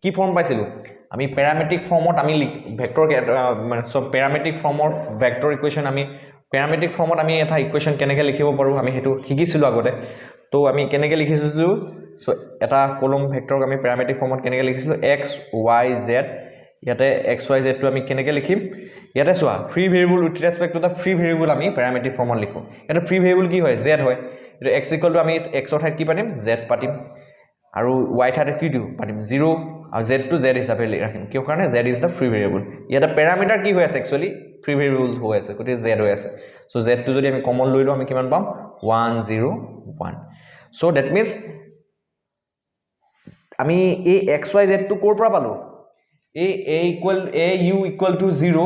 কি ফৰ্ম পাইছিলো আমি প্যাৰামেট্ৰিক ফৰ্মত আমি ভেক্টৰ মানে সো প্যাৰামেট্ৰিক ফৰ্মত ভেক্টৰ ইকুয়েশন আমি প্যাৰামেট্ৰিক ফৰ্মত আমি এটা ইকুয়েশন কেনেকৈ লিখিব পাৰো আমি হেতু শিকিছিলো আগতে তো আমি কেনেকৈ লিখিছিলো সো এটা কলম ভেক্টৰক আমি প্যাৰামেট্ৰিক ফৰ্মত কেনেকৈ লিখিছিলো x y z ইয়াতে x y z টো আমি কেনেকৈ লিখিম ইয়াতে চোৱা free variable with respect to the free variable আমি প্যাৰামেট্ৰিক ফৰ্মত লিখো এটা ফ্ৰী ভেৰিয়েবল কি হয় z হয় এটো x = আমি x ৰ ঠাইত কি পাতিম z পাতিম আৰু y ঠাইত কি দিও পাতিম 0 আৰু z to z হিচাপে ৰাখিম কিয় কাৰণে z is the free variable ইয়াতে প্যাৰামিটাৰ কি হৈ আছে একচুয়ালি ফ্ৰী ভেৰিয়েবল হৈ আছে গতে z হৈ আছে সো z টো যদি আমি কমন লৈ লও আমি কিমান পাম 1 0 1 so that means আমি এই xyz টো কৰ পৰা পালো u = 0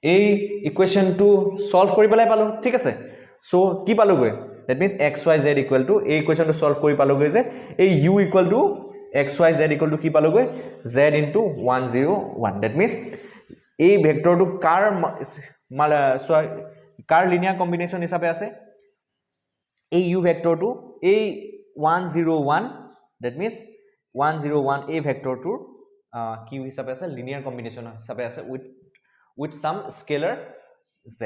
এই ইকুয়েশন টো সলভ কৰি পেলাই পালো ঠিক আছে সো কি পালো গৈ that means xyz = এই ইকুয়েশন টো সলভ কৰি পালো গৈ যে এই u = xyz = কি পালো গৈ z * 1 0 1 that means এই ভেক্টৰটো কাৰ লিনিয়াৰ কম্বিনেশন হিচাপে আছে এই u ভেক্টৰটো এই 1 0 1 that means 1 0 1 এই ভেক্টৰটোৰ কি হিচাপে আছে লিনিয়াৰ কম্বিনেশন হিচাপে আছে with some scalar z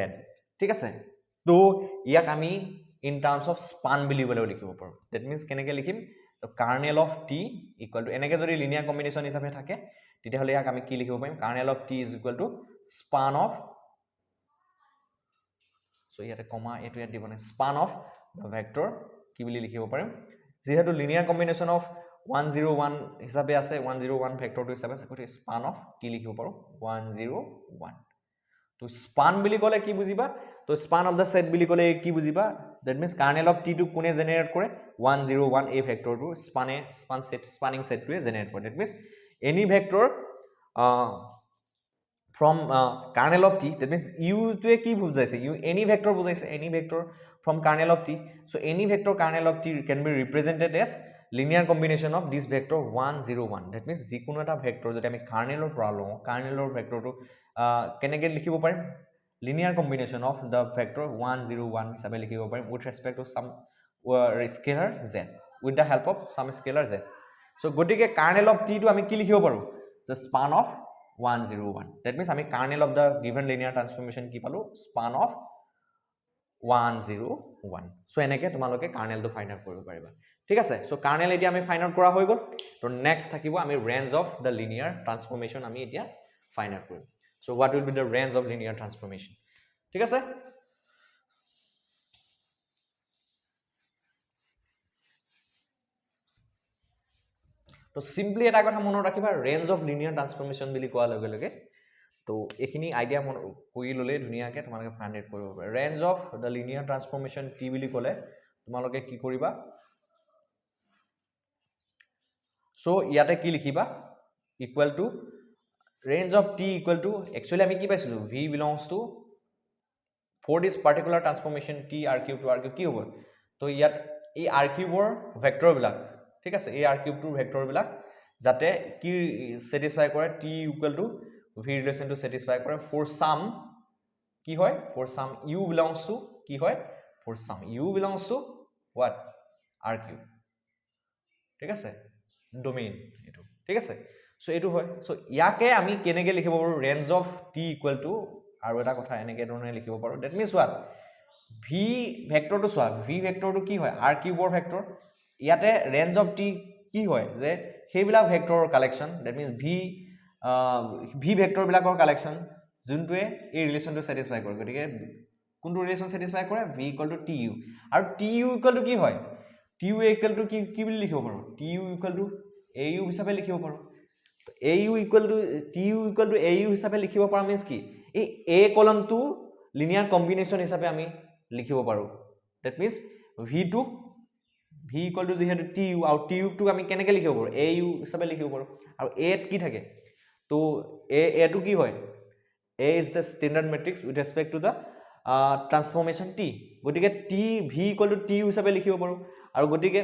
ঠিক আছে তো ইয়াক আমি in terms of span বুলি বলে লিখিব পাৰো that means কেনেকৈ লিখিম তো kernel of t = এনেকৈ যদি লিনিয়াৰ কম্বিনেশন হিচাপে থাকে তেতিয়া হলে ইয়াক আমি কি লিখিব পাৰিম kernel of t = span of so ইয়াতে কমা এটো ইয়াত দিব নাই span of the vector কি বুলি লিখিব পাৰিম যেহেতু লিনিয়াৰ কম্বিনেশন of 1 0 1 হিচাপে আছে 1 0 1 ভেক্টৰটো হিচাপে আছে গতি span of কি লিখিব পাৰো 1 0 1 তো span বুলি ক'লে কি বুজিবা তো span of the set বুলি ক'লে কি বুজিবা that means kernel of t টো কোনে জেনাৰেট কৰে 1 0 1 এই ভেক্টৰটো spanning set টোৱে জেনাৰেট কৰে that means any vector from kernel of t that means u টোৱে কি বুজাইছে u any vector বুজাইছে any vector from kernel of t so any vector kernel of t can be represented as linear combination of this vector 1 0 1 that means যিকোনো এটা vector যদি আমি কাৰ্নেলৰ পৰা লওঁ কাৰ্নেলৰ ভেক্টৰটো কেনেকৈ লিখিব পাৰিম linear combination of the vector 1 0 1 হিচাপে লিখিব পাৰিম with respect to some scalar z with the help of some scalar z so গটিকে kernel of t টো আমি কি লিখিব পাৰো the span of 1 0 1 that means আমি kernel of the given linear transformation কি পালো span of 1 0 1 so এনেকৈ তোমালোকে kernel টো ফাইন্ড আউট কৰিব পাৰিবা ঠিক আছে সো kernel এতিয়া আমি ফাইন্ড আউট কৰা হৈ গল তো নেক্সট থাকিব আমি range of the linear transformation আমি এতিয়া ফাইন্ড আউট কৰিম so what will be the range of linear transformation ঠিক আছে তো সিম্পলি এটা কথা মনত ৰাখিবা ৰেঞ্জ অফ লিনিয়াৰ ট্ৰান্সফৰ্মেশ্যন বুলি কোৱাৰ লগে লগে তো এইখিনি আইডিয়া কৰি ল'লে ধুনীয়াকৈ তোমালোকে ফাইণ্ড আউট কৰিব পাৰিবা range of the linear transformation T বুলি ক'লে তোমালোকে কি কৰিবা সো ইয়াতে কি লিখিবা equal to range of T equal to actually আমি কি পাইছিলোঁ V belongs to for this particular transformation T R cube to R cube কি হ'ব তো ইয়াত এই আৰ কিউবৰ ভেক্টৰবিলাক ঠিক আছে এই আৰ কিউবটোৰ ভেক্টৰবিলাক যাতে কি ছেটিছফাই কৰে টি ইকুৱেল টু ভি ৰিলেশ্যনটো ছেটিছফাই কৰে ফৰ সাম কি হয় for some U belongs to কি হয় for some U belongs to what R cube ঠিক আছে ডোমেইন এইটো ঠিক আছে সো এইটো হয় সো ইয়াকে আমি কেনেকৈ লিখিব পাৰোঁ range of T equal to আৰু এটা কথা এনেকৈ ধৰণে লিখিব পাৰোঁ ডেট মিনছ হোৱাট ভি ভেক্টৰটো চোৱা ভি ভেক্টৰটো কি হয় আৰ কিউবৰ ভেক্টৰ ইয়াতে ৰেঞ্জ অফ টি কি হয় যে সেইবিলাক ভেক্টৰৰ কালেকশ্যন ডেট মিনছ ভি ভেক্টৰবিলাকৰ কালেকশ্যন যোনটোৱে এই ৰিলেশ্যনটো ছেটিছফাই কৰে গতিকে কোনটো ৰিলেশ্যন ছেটিছফাই কৰে V equal to T U আৰু টি ইউ ইকুৱেল টু কি হয় টি ইউ ইকুৱেল টু কি বুলি লিখিব পাৰোঁ T U equal to A U হিচাপে লিখিব পাৰোঁ A U equal to T U equal to A U হিচাপে লিখিব পাৰোঁ মিনছ কি এই এ কলমটো লিনিয়াৰ কম্বিনেশ্যন হিচাপে আমি লিখিব পাৰোঁ ডেট মিনছ ভিটো ভি ইকুৱেল টু যিহেতু টি ইউ আৰু টি ইউটোক আমি কেনেকৈ লিখিব পাৰোঁ এ ইউ হিচাপে লিখিব পাৰোঁ আৰু এত কি থাকে তো এটো কি হয় A is the standard matrix with respect to the transformation T গতিকে T V equal to T U হিচাপে লিখিব পাৰোঁ আৰু গতিকে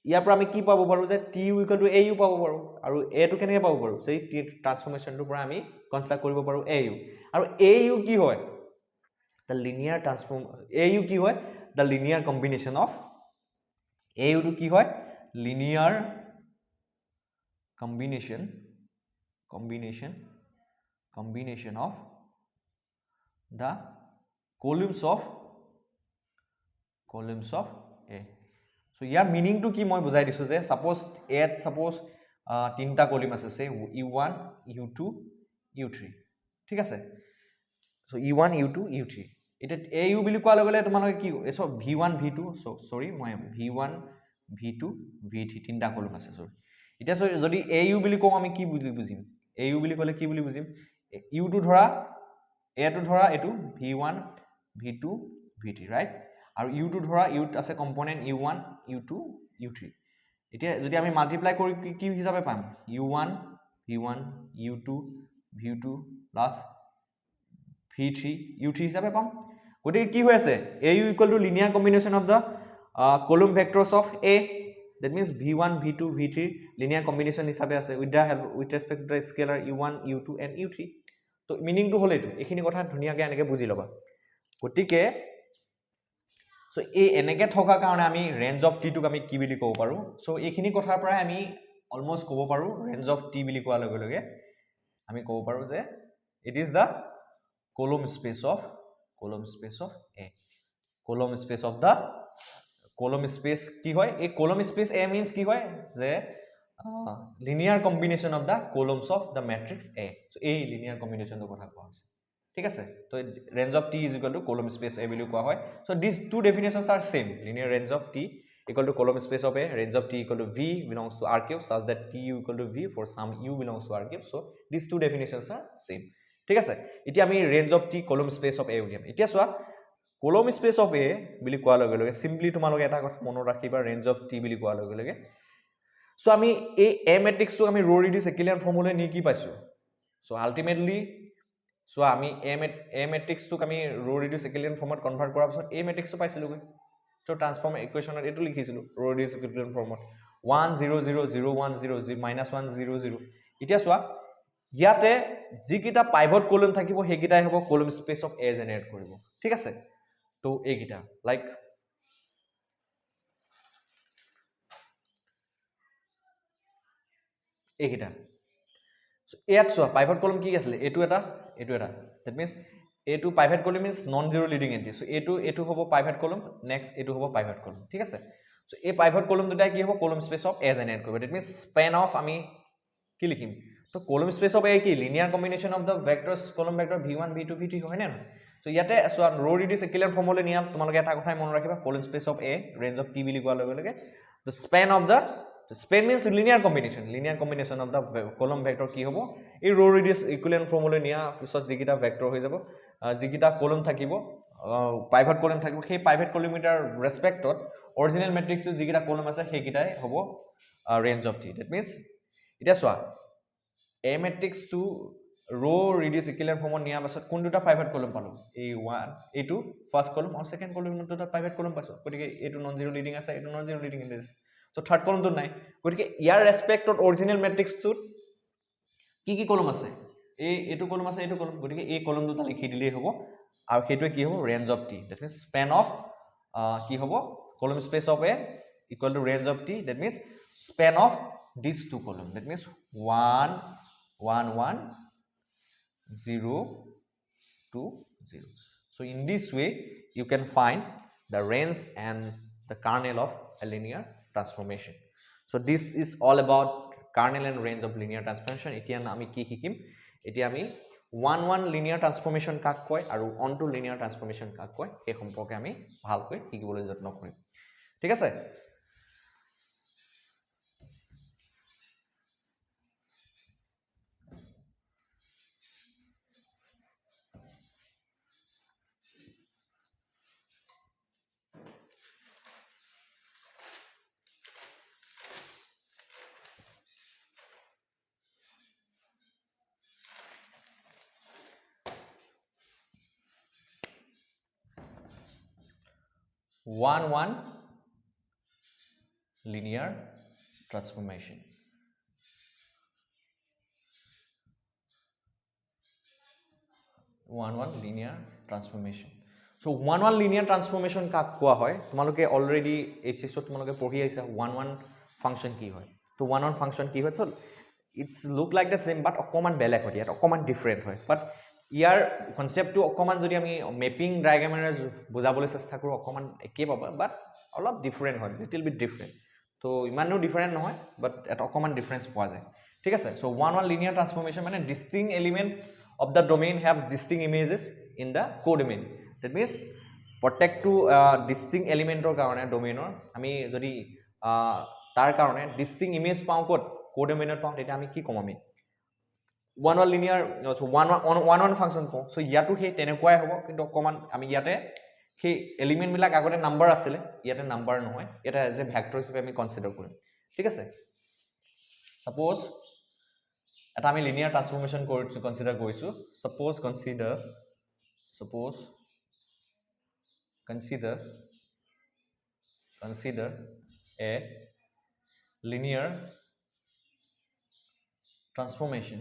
ইয়াৰ পৰা আমি কি পাব পাৰোঁ যে T U equal to A U পাব পাৰোঁ আৰু এটো কেনেকৈ পাব পাৰোঁ যে টি ট্ৰান্সফৰ্মেশ্যনটোৰ পৰা আমি কনষ্ট্ৰাক্ট কৰিব পাৰোঁ এ ইউ আৰু এ ইউ কি হয় the linear transform A U কি হয় the linear combination of A ইউটো কি হয় linear combination of the columns of A so ইয়াৰ মিনিংটো কি মই বুজাই দিছোঁ যে সাপোজ এত সাপোজ তিনটা কলিম আছে সে u1 u2 u3 ঠিক আছে সো u1 u2 u3 এটা au বুলি কোৱাৰ লগে লগে তোমালোকে কি সো v1 v2 সো সৰি মই v1 v2 v3 তিনটা কলম আছে সৰি এতিয়া যদি au বুলি কওঁ আমি কি বুজিম au বুলি ক'লে কি বুলি বুজিম u টো ধৰা a টো ধৰা এটো v1 v2 v3 ৰাইট আৰু u টো ধৰা u আছে কম্পোনেন্ট u1 u2 u3 এতিয়া যদি আমি মাল্টিপ্লাই কৰি কি হিচাপে পাম u1 v1 u2 v2 plus v3 u3 হিচাপে পাম গতিকে কি হৈ আছে au equal to linear combination of the কলম ভেক্টৰছ of a that means v1 v2 v3 linear combination হিচাপে আছে with respect to the scalar u1 u2 and u3 তো মিনিং টো হলে এইখিনি কথা ধুনিয়াকে এনেকে বুজি লবা গতিকে সো এই এনেকে থকা কাৰণে আমি ৰেঞ্জ অফ টি টোক আমি কি বুলি ক'ব পাৰো সো এইখিনি কথাৰ পৰা আমি অলমোস্ট ক'ব পাৰো ৰেঞ্জ অফ টি বুলি কোৱাৰ লগে লগে আমি ক'ব পাৰো যে it is the column space of a column space of the column space কি হয় এই column space a means কি হয় যে linear combination of the columns of the matrix a so এই linear combination ৰ কথা কোৱা হৈছে ঠিক আছে তো range of t is equal to column space a বুলি কোৱা হয় so these two definitions are same linear range of t equal to column space of a range of t equal to v belongs to r cube such that t equal to v for some u belongs to r cube so these two definitions are same ঠিক আছে এতিয়া আমি range of t column space of a উলিয়াম এতিয়া চোৱা column space of a বুলি কোৱাৰ লগে লগে সিম্পলি তোমালোকে এটা কথা মনত ৰাখিবা range of t বুলি কোৱাৰ লগে লগে সো আমি এই a matrix টো আমি ৰো ৰিডিউস একিলিয়ান ফৰ্মুলা নি কি পাইছো সো আলটিমেটলি সো আমি a matrix টোক আমি ৰো ৰিডিউস একিলিয়ান ফৰ্মত কনভাৰ্ট কৰাৰ পিছত a matrix টো পাইছিলো তো ট্ৰান্সফৰ্ম ইকুৱেচনত এটো লিখিছিলো ৰো ৰিডিউস একিলিয়ান ফৰ্মত 1 0 0 0 1 0 0 -1 0 0 এতিয়া চোৱা ইয়াতে যিকিটা পাইভট কলম থাকিব হেকিটাই হ'ব কলম স্পেস অফ a জেনাৰেট কৰিব ঠিক আছে তো এইকিটা লাইক এইকিটা সো ইয়াত চোৱা পাইভট কলম কি আছিল এটো এটা দ্যাট মিন্স এটো পাইভট কলম means non zero leading entry so এটো হ'ব পাইভট কলম নেক্সট এটো হ'ব পাইভট কলম ঠিক আছে সো এই পাইভট কলম দুটাই কি হ'ব কলম স্পেস অফ a জেনাৰেট কৰিব দ্যাট মিন্স স্পেন অফ আমি কি লিখিম তো column space of a কি linear combination of the vectors column vector v1 v2 v3 হয় না So ইয়াতে চোৱা ৰ ৰিডিউস ইকুইভ্যালেন্ট ফৰ্মলৈ নিয়া তোমালোকে এটা কথাই মনত ৰাখিবা column space of A range of T বুলি কোৱাৰ লগে লগে the span of the span means linear combination of the column vector কি হ'ব এই ৰ ৰিডিউস ইকুইভ্যালেন্ট ফৰ্মলৈ নিয়া পিছত যিকিটা ভেক্টৰ হৈ যাব যিকিটা কলম থাকিব পাইভট কলম থাকিব সেই পাইভট কলমিটাৰ ৰেসপেক্টত অৰিজিনাল ম্যাট্ৰিক্সটো যিকিটা কলম আছে সেইকিটাই হ'ব range of T that means এটা চোৱা A matrix to row reduce equivalent form নিয়া পাছত কোন দুটা পাইভট কলম পালো A1 A2 ফার্স্ট কলম আৰু সেকেন্ড কলম দুটা পাইভট কলম পাছো গতিকে A2 নন জিৰো লিডিং আছে A2 নন জিৰো লিডিং আছে সো থাৰ্ড কলমটো নাই গতিকে ইয়াৰ ৰেসপেক্টত অৰিজিনাল ম্যাট্ৰিক্সটোত কি কলম আছে A2 কলম আছে A2 কলম গতিকে এই কলম দুটা লিখি দিলেই হ'ব আৰু সেইটোৱে কি হ'ব range of T that means span of কি হ'ব column space of A equal to range of T that means span of these two columns that means 1 1 1 0 2 0 so in this way you can find the range and the kernel of a linear transformation so this is all about kernel and range of linear transformation etia ami ki hikim etia ami 1 1 linear transformation kak koy aru on to linear transformation kak koy ei সম্পর্কে আমি ভালকৈ শিকিবলৈ যত্ন কৰিম ঠিক আছে 1 1 linear transformation 1 1 linear transformation so 1 1 linear transformation কাক কোৱা হয় তোমালোকে অলৰেডি এইচএস ত তোমালোকে পঢ়ি আইছা 1 1 ফাংশন কি হয় তো 1 1 ফাংশন কি হয় so it's look like the same but অকমান বেলেগ হয় ইয়াত অকমান ডিফাৰেন্ট হয় but ইয়াৰ কনসেপ্টটো অকমান যদি আমি মেপিং ডায়াগ্ৰামেৰে বুজাবলৈ চেষ্টা কৰো অকমান একে পাবা বাট অলপ ডিফাৰেন্ট হয় লিটল বিট ডিফাৰেন্ট তো ইমানো ডিফাৰেন্ট নহয় বাট এটা অকমান ডিফাৰেন্স পোৱা যায় ঠিক আছে so 1 1 linear transformation মানে distinct element of the domain have distinct images in the codomain that means প্ৰত্যেকটো distinct elementor কাৰণে domainৰ আমি যদি তাৰ কাৰণে distinct image পাও ক'ত codomainত পাও তেতিয়া আমি কি কম আমি 1 1 linear so 1 1 function কো so ইয়াটো হে তেনেকুৱাই হ'ব কিন্তু অকমান আমি ইয়াতে হে এলিমেন্ট মিলাক আগতে নাম্বাৰ আছিল ইয়াতে নাম্বাৰ নহয় এটা এজ এ ভেক্টৰ হিচাপে আমি কনসিডাৰ কৰিম ঠিক আছে suppose এটা আমি linear transformation কৰিছো কনসিডাৰ কৰিছো suppose consider a linear transformation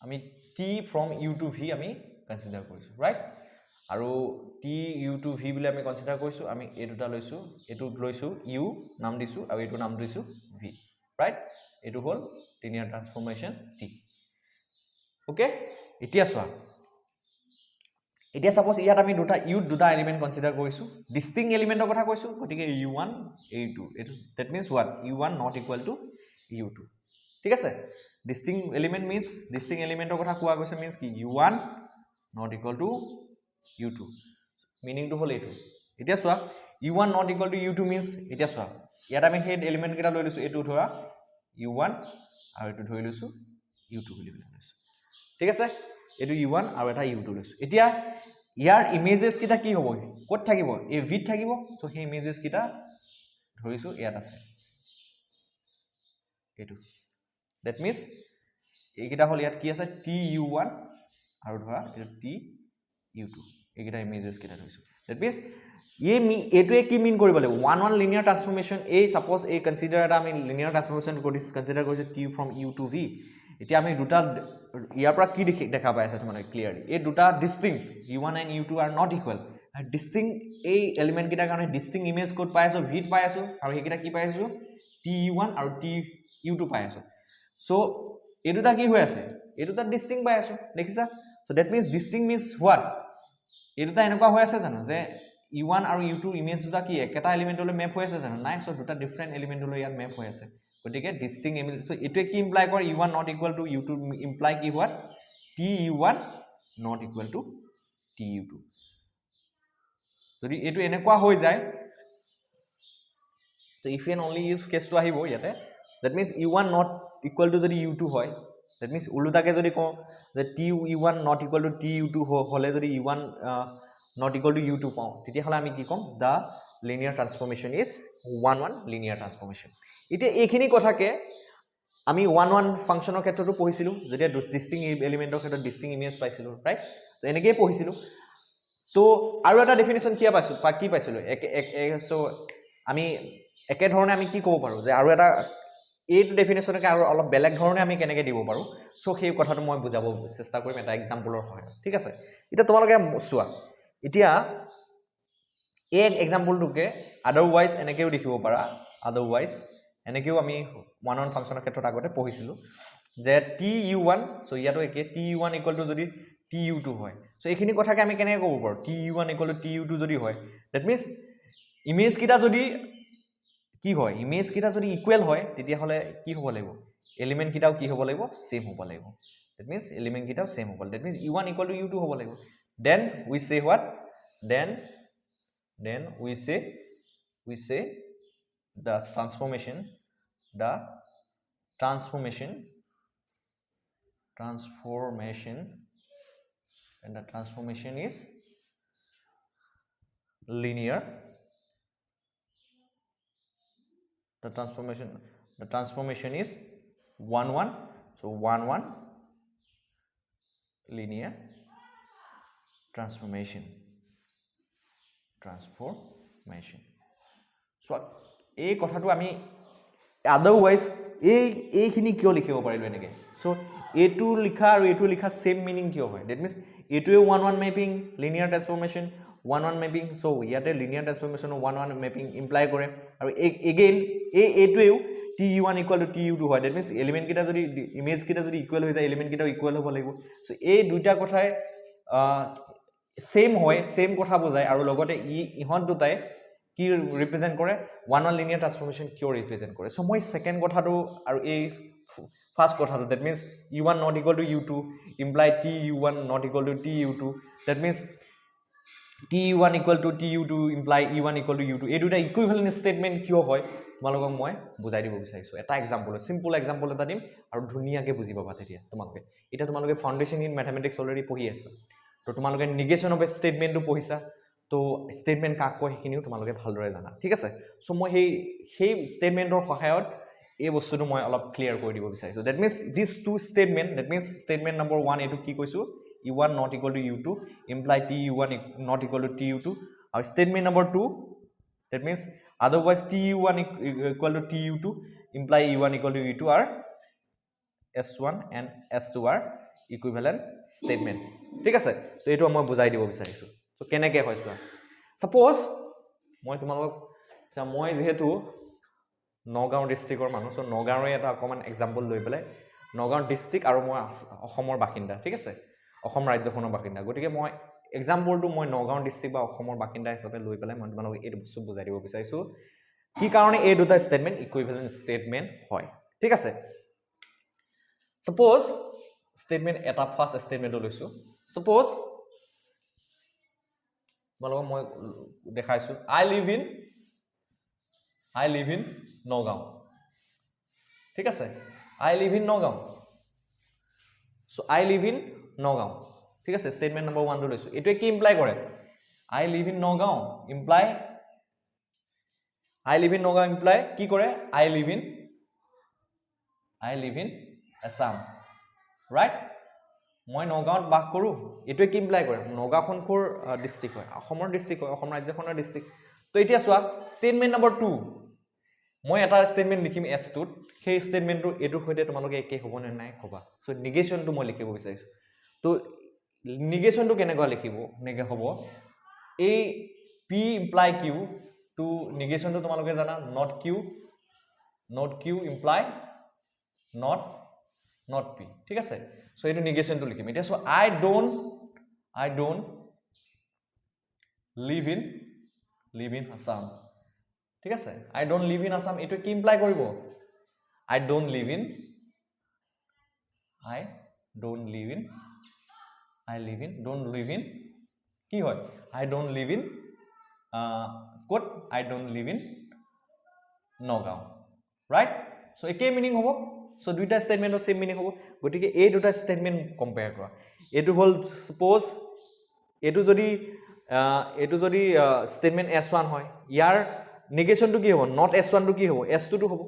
আমি t from u to v আমি কনসিডাৰ কৰিছো ৰাইট আৰু t u to v বুলি আমি কনসিডাৰ কৰিছো আমি এই দুটা লৈছো এটো লৈছো u নাম দিছো আৰু এটো নাম দিছো v ৰাইট এটো হল linear transformation t ওকে এতিয়া চোৱা এতিয়া সাপোজ ইয়াত আমি দুটা এলিমেন্ট কনসিডাৰ কৰিছো ডিস্টিংক্ট এলিমেন্টৰ কথা কৈছো গতিকে u1 a2 এটো that means what u1 not equal to u2 ঠিক আছে distinct element means distinct elementor কথা কোৱা গৈছে means কি u1 not equal to u2 meaning to হল এটো এতিয়া চোৱা u1 not equal to u2 means এতিয়া চোৱা ইয়াত আমি হেড এলিমেন্ট কেটা লৈ লৈছো এটো ধৰা u1 আৰু এটো ধৰি লৈছো u2 বুলি লৈছো ঠিক আছে এটো u1 আৰু এটা u2 লৈছো এতিয়া ইয়াৰ ইমেজেস কিটা কি হ'ব ক'ত থাকিব এই v থাকিব সো সেই ইমেজেস কিটা ধৰিছো ইয়াত আছে এটো that means এইকিটা হল ইয়াত কি আছে tu1 আৰু ধৰা এটো tu2 এইকিটা ইমেজেস কিটা ধৰিছো that means এটোৱে কি মিন কৰিব লাগিব 1 1 linear transformation এই suppose এই consider এটা আমি linear transformation consider কৰিছে t from u to v এতিয়া আমি দুটা ইয়াৰ পৰা কি দেখা পাই আছে তোমালোকে ক্লিয়াৰলি এই দুটা distinct u1 and u2 are not equal distinct এই এলিমেন্ট কিটা কাৰণে distinct image code পাই আছো v পাই আছো আৰু হেকিটা কি পাই আছো tu1 আৰু tu2 পাই আছো so এই দুটা কি হৈ আছে এই দুটা distinct পাই আছো দেখিছা so that means distinct means what এই দুটা এনেকুৱা হৈ আছে জানো যে u1 আৰু u2 ইমেজ দুটা কি একটা এলিমেন্টলৈ ম্যাপ হৈ আছে জানো নাই so দুটা ডিফাৰেন্ট এলিমেন্টলৈ ইয়াত ম্যাপ হৈ আছে গতিকে ডিষ্টিং এমিনেণ্ট সো এটোৱে কি ইমপ্লাই কৰে u1 not equal to u2 imply কি what tu1 not equal to tu2 যদি এটো এনেকুৱা হৈ যায় তো ইফ এণ্ড অনলি ইফ কেছটো আহিব ইয়াতে that means u1 not equal to যদি u2 হয় দ্যাট মিন্স উল্টাকে যদি কওঁ যে tu1 not equal to tu2 হলে যদি u1 not equal to u2 পাওঁ তেতিয়াহ'লে আমি কি ক'ম the linear transformation is 1 linear transformation এতিয়া এইখিনি কথাকে আমি 1 ফাংচনৰ ক্ষেত্ৰতো পঢ়িছিলো যেতিয়া ডিস্টিং এলিমেন্টৰ ক্ষেত্ৰত ডিস্টিং ইমেজ পাইছিলো ৰাইট তো এনেকৈ পঢ়িছিলো তো আৰু এটা ডেফিনেশ্যন কি পাইছিলো সো আমি একে ধৰণে আমি কি ক'ব পাৰো যে আৰু এটা এইটো ডেফিনেশ্যনকে আৰু অলপ বেলেগ ধৰণে আমি কেনেকৈ দিব পাৰো সো সেই কথাটো মই বুজাব চেষ্টা কৰিম এটা এক্সাম্পলৰ সহায়ত ঠিক আছে এতিয়া তোমালোকে চোৱা এতিয়া এই এক্সাম্পলটোকে আদাৰৱাইজ এনেকৈও দেখিব পাৰা আদাৰৱাইজ এনেকৈও আমি 1 ফাংচনৰ ক্ষেত্ৰত আগতে পঢ়িছিলো যে tu1 সো ইয়াতো একে tu1 ইকুৱেল টু যদি tu2 হয় সো এইখিনি কথাকে আমি কেনেকৈ ক'ব পাৰো tu1 ইকুৱেল টু tu2 যদি হয় দ্যাট মিন্স ইমেজ কিটা যদি কি হয় ইমেজ কিটা যদি ইকুৱেল হয় তেতিয়াহ'লে কি হ'ব লাগিব এলিমেন্ট কিটাও কি হ'ব লাগিব সেম হ'ব লাগিব দ্যাট মিন্স এলিমেন্ট কিটাও সেম হ'ব that means u1 equal to u2 হ'ব লাগিব then we say what then we say the transformation and the transformation is linear the transformation is 1 so 1 linear transformation so এই কথাটো আমি otherwise এইখিনি কিয় লিখিব পাৰিলো এনেকে সো এটো লিখা আৰু এটো লিখা সেম মিনিং কিয় হয় দ্যাট মিন্স এটোৱে 1 mapping linear transformation 1 mapping so ইয়াতে লিনিয়াৰ ট্ৰান্সফৰ্মেশ্যন 1 মেপিং ইমপ্লাই কৰে আৰু again এটোৱেও tu1 equal to tu2 হয় দ্যাট মিন্স এলিমেন্ট কিটা যদি ইমেজ কিটা যদি ইকুৱেল হৈ যায় এলিমেন্ট কিটাও ইকুৱেল হ'ব লাগিব সো এই দুইটা কথাই সেম হয় সেম কথা বুজায় আৰু লগতে ইহত দুটাই কি ৰিপ্ৰেজেন্ট কৰে 1 লিনিয়াৰ ট্ৰান্সফৰ্মেশ্যন কিয় ৰিপ্ৰেজেন্ট কৰে সো মই সেকেন্ড কথাটো আৰু এই ফাৰ্স্ট কথাটো that means u1 not equal to u2 imply tu1 not equal to tu2 that means tu1 equal to tu2 imply u1 equal to u2 এই দুটা ইকুইভেলেন্ট স্টেটমেন্ট কিয় হয় তোমালোকক মই বুজাই দিব বিচাৰিছো এটা এক্সাম্পল সিম্পল এক্সাম্পল এটা দিম আৰু ধুনিয়াকে বুজি পাবা তেতিয়া তোমালোকে ফাউন্ডেশন ইন ম্যাথমেটিক্স অলৰেডি পঢ়ি আছা তো তোমালোকে নিগেশন অফ এ স্টেটমেন্টটো পঢ়িছা তো স্টেটমেন্ট কাক কয় সেইখিনিও তোমালোকে ভালদৰে জানা ঠিক আছে সো মই সেই স্টেটমেন্টৰ সহায়ত এই বস্তুটো মই অলপ ক্লিয়াৰ কৰি দিব বিচাৰিছো that means this two statement that means statement number 1 এটো কি কৈছো u1 not equal to u2 imply tu1 not equal to tu2 আৰু statement number 2 that means otherwise tu1 equal to tu2 imply u1 equal to u2 are s1 and s2 are equivalent statement ঠিক আছে তো এটো মই বুজাই দিব বিচাৰিছো তো কেনেকৈ হয় সাপোজ মই তোমালোকক মই যেহেতু নগাঁও ডিস্ট্ৰিক্টৰ মানুহ সো নগাঁৱৰ এটা অকমান এক্সাম্পল লৈ পেলাই নগাঁও ডিস্ট্ৰিক্ট আৰু মই অসমৰ বাসিন্দা ঠিক আছে অসম ৰাজ্যখনৰ বাসিন্দা গতিকে মই এক্সাম্পলটো মই নগাঁও ডিস্ট্ৰিক্ট বা অসমৰ বাসিন্দা হিচাপে লৈ পেলাই মই তোমালোকক এই বস্তু বুজাই দিব বিচাৰিছো কি কাৰণে এই দুটা স্টেটমেন্ট ইকুইভেলেন্ট স্টেটমেন্ট হয় ঠিক আছে সাপোজ স্টেটমেন্ট এটা ফার্স্ট স্টেটমেন্ট লৈছো সাপোজ তোমালোকক মই দেখাইছো I live in নগাঁও ঠিক আছে I live in Nagaon so I live in Nagaon ঠিক আছে স্টেটমেন্ট নম্বৰ 1 লৈছো এটোৱে কি ইমপ্লাই কৰে I live in Nagaon imply কি কৰে I live in Assam right মই নগাঁৱত বাস কৰো এটোৱে কি ইমপ্লাই কৰে নগাঁওখন কোৰ ডিস্ট্ৰিক্ট হয় অসমৰ ডিস্ট্ৰিক্ট হয় অসম ৰাজ্যখনৰ ডিস্ট্ৰিক্ট তো এতিয়া চোৱা স্টেটমেন্ট নম্বৰ 2 মই এটা স্টেটমেন্ট লিখিম s2 সেই স্টেটমেন্টটো এটোৰ সৈতে তোমালোকে একে হ'ব নে নাই কবা সো নিগেশনটো মই লিখিব বিচাৰিছো তো নিগেশনটো কেনেকৈ লিখিব নেগে হ'ব a p imply q to নিগেশনটো তোমালোকে জানা not q imply not p ঠিক আছে সো এটো নিগেশনটো লিখিম এটা so I don't live in Assam ঠিক আছে I don't live in Assam এটো কি ইমপ্লাই কৰিব I don't live in I don't live in I live in don't live in কি হয় I don't live in ক'ত I don't live in Nagaon right so একে meaning হ'ব so দুইটা স্টেটমেন্টৰ same meaning হ'ব গতিকে এই দুটা স্টেটমেন্ট কম্পেয়াৰ কৰা এটো হল suppose এটো যদি স্টেটমেন্ট s1 হয় ইয়াৰ নেগেশনটো কি হ'ব not s1 টো কি হ'ব s2 টো হ'ব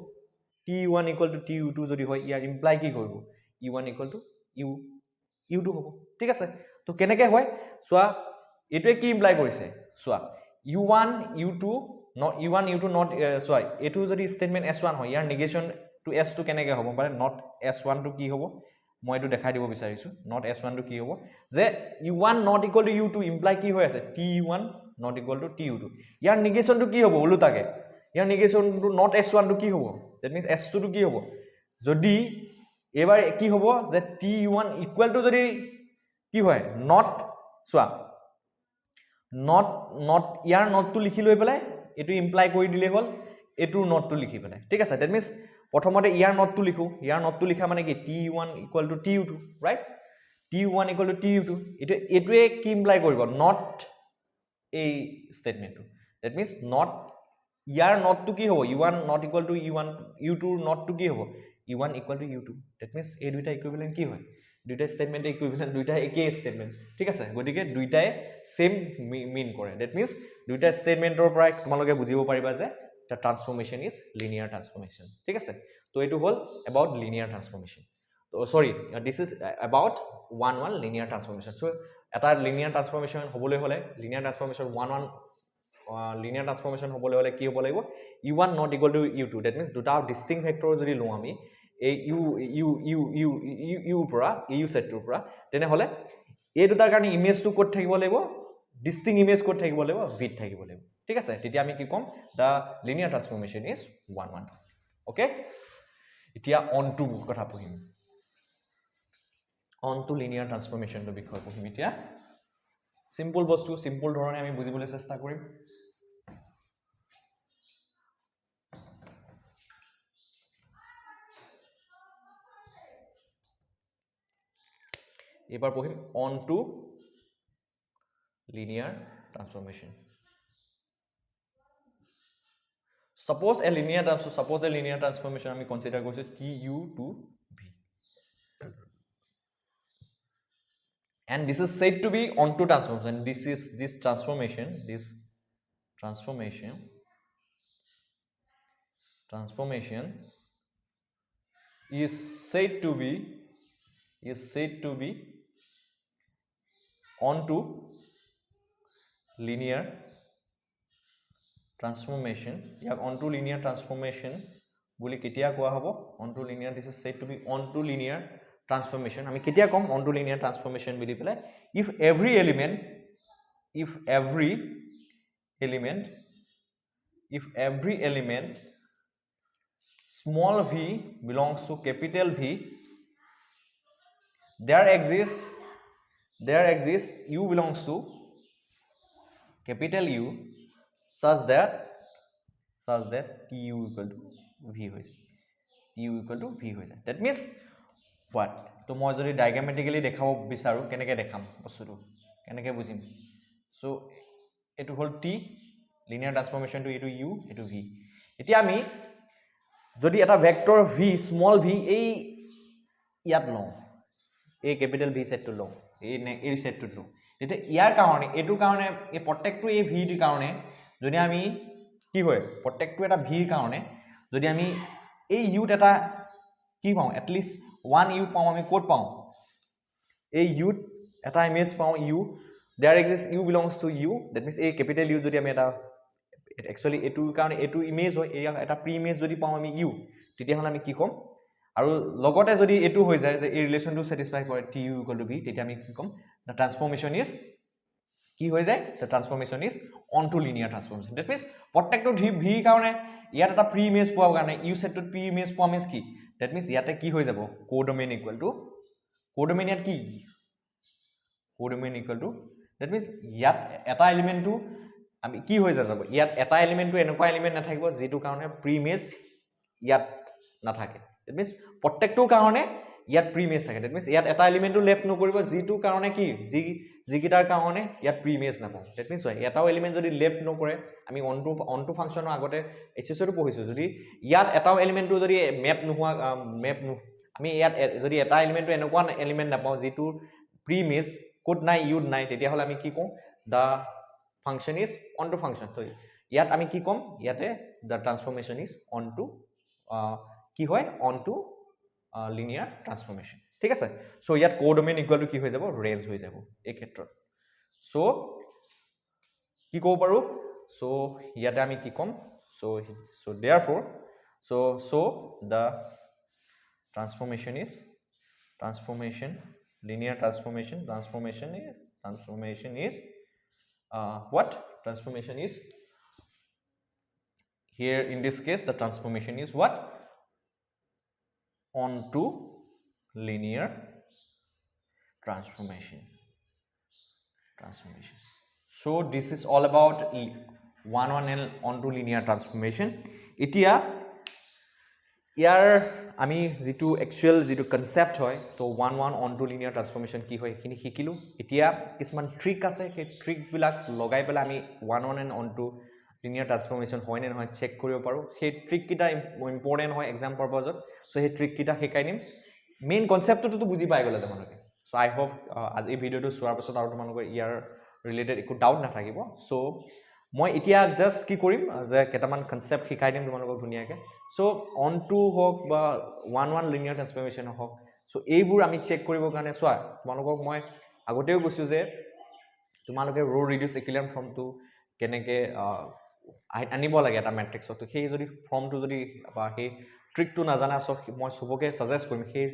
t1 = tu2 যদি হয় ইয়াৰ ইমপ্লাই কি কৰিব u1 = u2 হ'ব ঠিক আছে তো কেনেকৈ হয় সোৱা এটোৱে কি ইমপ্লাই কৰিছে সোৱা u1 u2 not সোৱা এটো যদি স্টেটমেন্ট s1 হয় ইয়াৰ নেগেশন টু s2 কেনেকৈ হ'ব মানে not s1 টো কি হ'ব মই এটো দেখাই দিব বিচাৰিছো not s1 টো কি হ'ব যে u1 not equal to u2 imply কি হৈ আছে t1 not equal to tu2 year negation টো কি হ'ব উলটাকে ইয়াৰ নেগেশন টো not s1 টো কি হ'ব that means s2 টো কি হ'ব যদি এবাৰ কি হ'ব যে t1 equal to যদি কি হয় not সোৱা not ইয়াৰ not টো লিখি লৈ পেলাই এটো ইমপ্লাই কৰি দিলে হল এটো not টো লিখি পেলাই ঠিক আছে that means প্ৰথমতে ইয়াৰ not টো লিখো ইয়াৰ not টো লিখা মানে কি t1 equal to tu2 right t1 equal to tu2 এটোৱে কি ইমপ্লাই কৰিব not এই স্টেটমেন্টটো that means not year not টো কি হ'ব u1 not equal to u1 u2 not টো কি হ'ব u1 equal to u2 that means এই দুইটা ইকুইভ্যালেন্ট কি হয় দুইটা স্টেটমেন্ট ইকুইভ্যালেন্ট দুইটা একেই স্টেটমেন্ট ঠিক আছে গতিকে দুইটাই সেম মিন কৰে that means দুইটা স্টেটমেন্টৰ পৰা তোমালোকে বুজিব পাৰিবা যে the transformation is linear transformation ঠিক আছে তো এটো হল about linear transformation তো sorry this is about one linear transformation so এটা linear transformation হ'বলৈ হলে linear transformation linear transformation হ'বলৈ হলে কি হ'ব লাগিব u1 not equal to u2 that means দুটা distinct vector যদি লওঁ আমি এই u পৰা u সেটটোৰ পৰা তেনে হলে এই দুটাৰ কাৰণে ইমেজটো ক'ত থাকিব লাগিব distinct image ক'ত থাকিব লাগিব v থাকিব লাগিব ঠিক আছে তেতিয়া আমি কি কম the linear transformation is 1 okay এতিয়া on to কথা পঢ়িম on to linear transformation ৰ বিষয় পঢ়িম এতিয়া সিম্পল বস্তু সিম্পল ধৰণে আমি বুজিবলৈ চেষ্টা কৰিম এবাৰ পঢ়িম on to linear transformation suppose a linear transformation আমি consider কৰিছো tu to v and this is said to be onto transformation this transformation is said to be onto linear transformation ইয়াক onto linear transformation বুলি কেতিয়া কোৱা হ'ব onto linear this is said to be onto linear transformation আমি কেতিয়া কম onto linear transformation বুলি পেলাই if every element small v belongs to capital V there exists u belongs to capital U such that tu equal to v হৈ যায় that means what তো মই যদি ডায়াগ্ৰামেটিক্যালি দেখাব বিচাৰো কেনেকৈ দেখাম বস্তুটো কেনেকৈ বুজিম সো এটো হল t লিনিয়াৰ ট্ৰান্সফৰমেশন টু এটো u এটো v এতিয়া আমি যদি এটা ভেক্টৰ v স্মল v এই ইয়াত লওঁ এই ক্যাপিটাল v সেটটো লওঁ এই সেটটো লওঁ তেতিয়া ইয়াৰ কাৰণে এটো কাৰণে এই প্ৰত্যেকটো এই v ৰ কাৰণে যদি আমি কি হয় প্ৰত্যেকটো এটা v ৰ কাৰণে যদি আমি এই u এটা কি পাওঁ at least 1 u পাওঁ আমি কোড পাওঁ এই u এটা ইমেজ পাওঁ u there exists u belongs to u that means a capital u যদি আমি এটা actually এটো কাৰণে এটো ইমেজ হয় এটা প্ৰি ইমেজ যদি পাওঁ আমি u তেতিয়া হলে আমি কি কম আৰু লগতে যদি এটো হৈ যায় যে এই ৰিলেচনটো স্যাটিসফাই কৰে tu equal to v তেতিয়া আমি কি কম the transformation is কি হৈ যায় the transformation is onto linear transformation that means প্ৰত্যেকটো v কাৰণে ইয়াত এটা প্ৰি ইমেজ পোৱাৰ কাৰণে u সেটত প্ৰি ইমেজ পোৱা মিন্স কি that means ইয়াতে কি হৈ যাব কোডোমেইন ইকুৱেল টু কোডোমেইন ইয়াত কি codomain equal to that means ইয়াত এটা এলিমেন্টটো আমি কি হৈ যাব ইয়াত এটা এলিমেন্টটো এনেকুৱা এলিমেন্ট নাথাকিব যেটো কাৰণে প্ৰি ইমেজ ইয়াত নাথাকে দ্যাট মিন্স প্ৰত্যেকটোৰ কাৰণে ইয়াত প্ৰিমেজ থাকে দ্যাট মিন্স ইয়াত এটা এলিমেণ্টটো লেফ্ট নকৰিব যিটোৰ কাৰণে কি যিকেইটাৰ কাৰণে ইয়াত প্ৰিমেজ নাপাওঁ দ্যাট মিন্স এটাও এলিমেণ্ট যদি লেফ্ট নকৰে আমি অনটো ফাংচনৰ আগতে এইচএছটো পঢ়িছোঁ যদি ইয়াত এটাও এলিমেণ্টটো যদি মেপ আমি ইয়াত যদি এটা এলিমেণ্টটো এনেকুৱা এলিমেণ্ট নাপাওঁ যিটোৰ প্ৰিমেজ ক'ত নাই ইউত নাই তেতিয়াহ'লে আমি কি কওঁ দ্য ফাংচন ইজ অনটো ফাংচন তো ইয়াত আমি কি ক'ম ইয়াতে দ্য ট্ৰান্সফৰ্মেশ্যন ইজ অনটো কি হয় অনটো লিনিয়াৰ ট্ৰান্সফৰ্মেশ্যন ঠিক আছে সো ইয়াত কোডোমেইন ইকুৱেল টু কি হৈ যাব ৰেঞ্জ হৈ যাব এই ক্ষেত্ৰত সো কি ক'ব পাৰোঁ সো ইয়াতে আমি কি ক'ম so therefore so the transformation is linear transformation is what transformation is here in this case the transformation is what onto linear transformation so this is all about one onto linear transformation etia ইয়াৰ আমি যেটো actual যেটো concept হয় তো 1 onto linear transformation কি হয় এখিনি শিকিলো এতিয়া কিছুমান ট্ৰিক আছে সেই ট্ৰিক বিলাক লগাই পেলাই আমি 1 and onto linear transformation হয় নে নহয় চেক কৰিব পাৰো সেই ট্ৰিক কিটা ইম্পৰ্টেন্ট হয় এক্সাম পাৰপাজত সো সেই ট্ৰিক কিটা শিকাই নিম মেইন কনসেপ্টটো তো বুজি পাই গলে তোমালোকে সো আই হোপ আজি এই ভিডিওটো চোৱাৰ পাছত আৰু তোমালোকৰ ইয়াৰ ৰিলেটেড একো ডাউট নাথাকিব সো মই এতিয়া জাস্ট কি কৰিম যে কেটামান কনসেপ্ট শিকাই দিম তোমালোকক ধুনিয়াকে সো অন টু হক বা 1 লিনিয়াৰ ট্ৰান্সফৰ্মেশ্যন হক সো এইবোৰ আমি চেক কৰিবৰ কাৰণে সোৱা তোমালোকক মই আগতেও কৈছো যে তোমালোকে ৰো ৰিডিউস ইকুইলিব্ৰিয়াম ফৰ্মটো কেনেকে আনিব লাগে এটা ম্যাট্ৰিক্সত তো সেই যদি ফৰ্মটো যদি বা সেই ট্ৰিকটো নাজানা সো মই সবকে সাজেষ্ট কৰিম সেই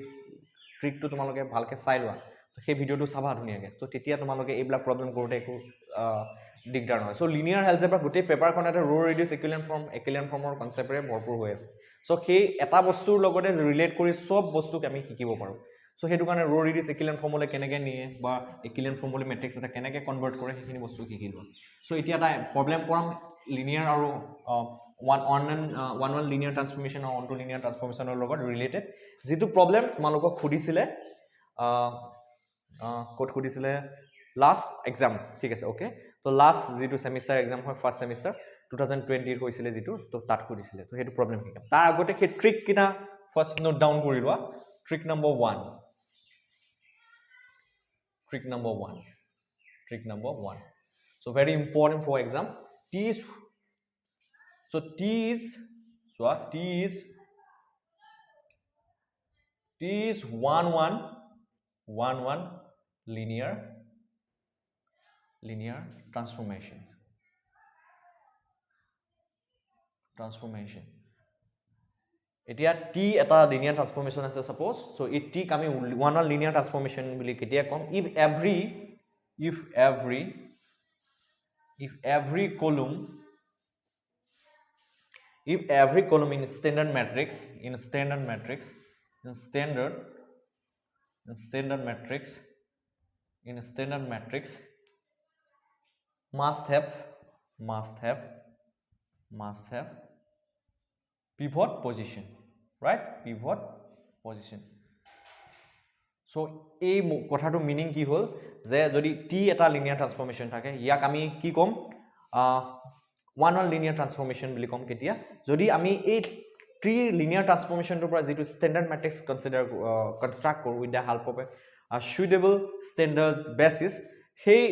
ট্ৰিকটো তোমালোকে ভালকে চাই লোৱা তো সেই ভিডিওটো চাবা ধুনিয়াকে তো তেতিয়া তোমালোকে এইবলা প্ৰবলেম কৰোতে একো দিগদাৰ নহয় সো লিনিয়াৰ এলজেব্ৰা গোটেই পেপাৰখন এটা ৰো ৰিডিউস ইকুইলিব্ৰিয়াম ফৰ্মৰ কনসেপ্টৰে ভৰপুৰ হৈ আছে সো সেই এটা বস্তুৰ লগতে ৰিলেট কৰি সব বস্তুক আমি শিকিব পাৰো সো হেতু কাৰণে ৰো ৰিডিউস ইকুইলিব্ৰিয়াম ফৰ্মুলা কেনেকৈ নিয়ে বা ইকুইলিব্ৰিয়াম ফৰ্মুলা ম্যাট্ৰিক্স এটা কেনেকৈ কনভাৰ্ট কৰে সেইখিনি বস্তু শিকিলো সো এতিয়া এটা প্ৰবলেম কৰাম লিনিয়াৰ আৰু one linear transformation or onto linear transformation or লগত related যেটো প্ৰবলেম তোমালোকক খুদিছিলে কোড খুদিছিলে লাস্ট এক্সাম ঠিক আছে ওকে তো লাস্ট যেটো সেমিস্টার এক্সাম হয় ফার্স্ট সেমিস্টার 2020 এর হইছিলে যেটো তো তাত খুদিছিলে তো হেতু প্রবলেম কি তাৰ আগতে হে ট্ৰিক কিনা ফাৰ্স্ট নোট ডাউন কৰি লোৱা trick number 1 so very important for exam t is one linear transformation এতিয়া t এটা linear transformation আছে suppose so it t আমি one linear transformation বুলি কেতিয়া কম if every column in standard matrix must have pivot position right pivot position so এই কথাটো meaning কি হল যে যদি t এটা লিনিয়াৰ ট্ৰান্সফৰ্মেশন থাকে ইয়াক আমি কি কম one linear transformation বুলি কম কেতিয়া যদি আমি এই ট্ৰি লিনিয়াৰ ট্ৰান্সফৰ্মেশনটোৰ পৰা যেটো স্ট্যান্ডাৰ্ড ম্যাট্ৰিক্স কনস্ট্ৰাক্ট কৰো with the help of a suitable standard basis সেই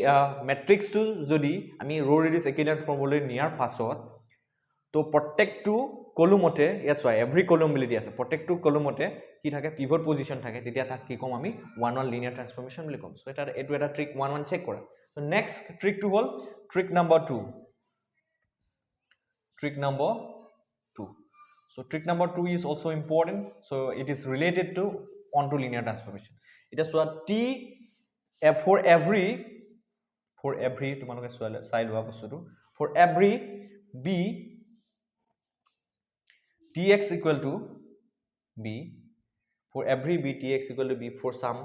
ম্যাট্ৰিক্সটো যদি আমি ৰো ৰিডিউস ইকুইলিব্ৰিয়াম ফৰ্মুলা নিয়াৰ পাছত তো প্ৰত্যেকটো কলমতে ইয়াত চোৱা এভৰি কলম বুলি দি আছে প্ৰত্যেকটো কলমতে কি থাকে পিভট পজিশন থাকে তেতিয়া তাক কি কম আমি 1 লিনিয়াৰ ট্ৰান্সফৰ্মেশন বুলি কম সো এটা ট্ৰিক 1 চেক কৰা so next ট্ৰিকটো hall trick number 2 so trick number 2 is also important so it is related to onto linear transformation it is what t for every তোমালোকে চাই লোৱা বস্তুটো for every b tx equal to b for every b tx equal to b for some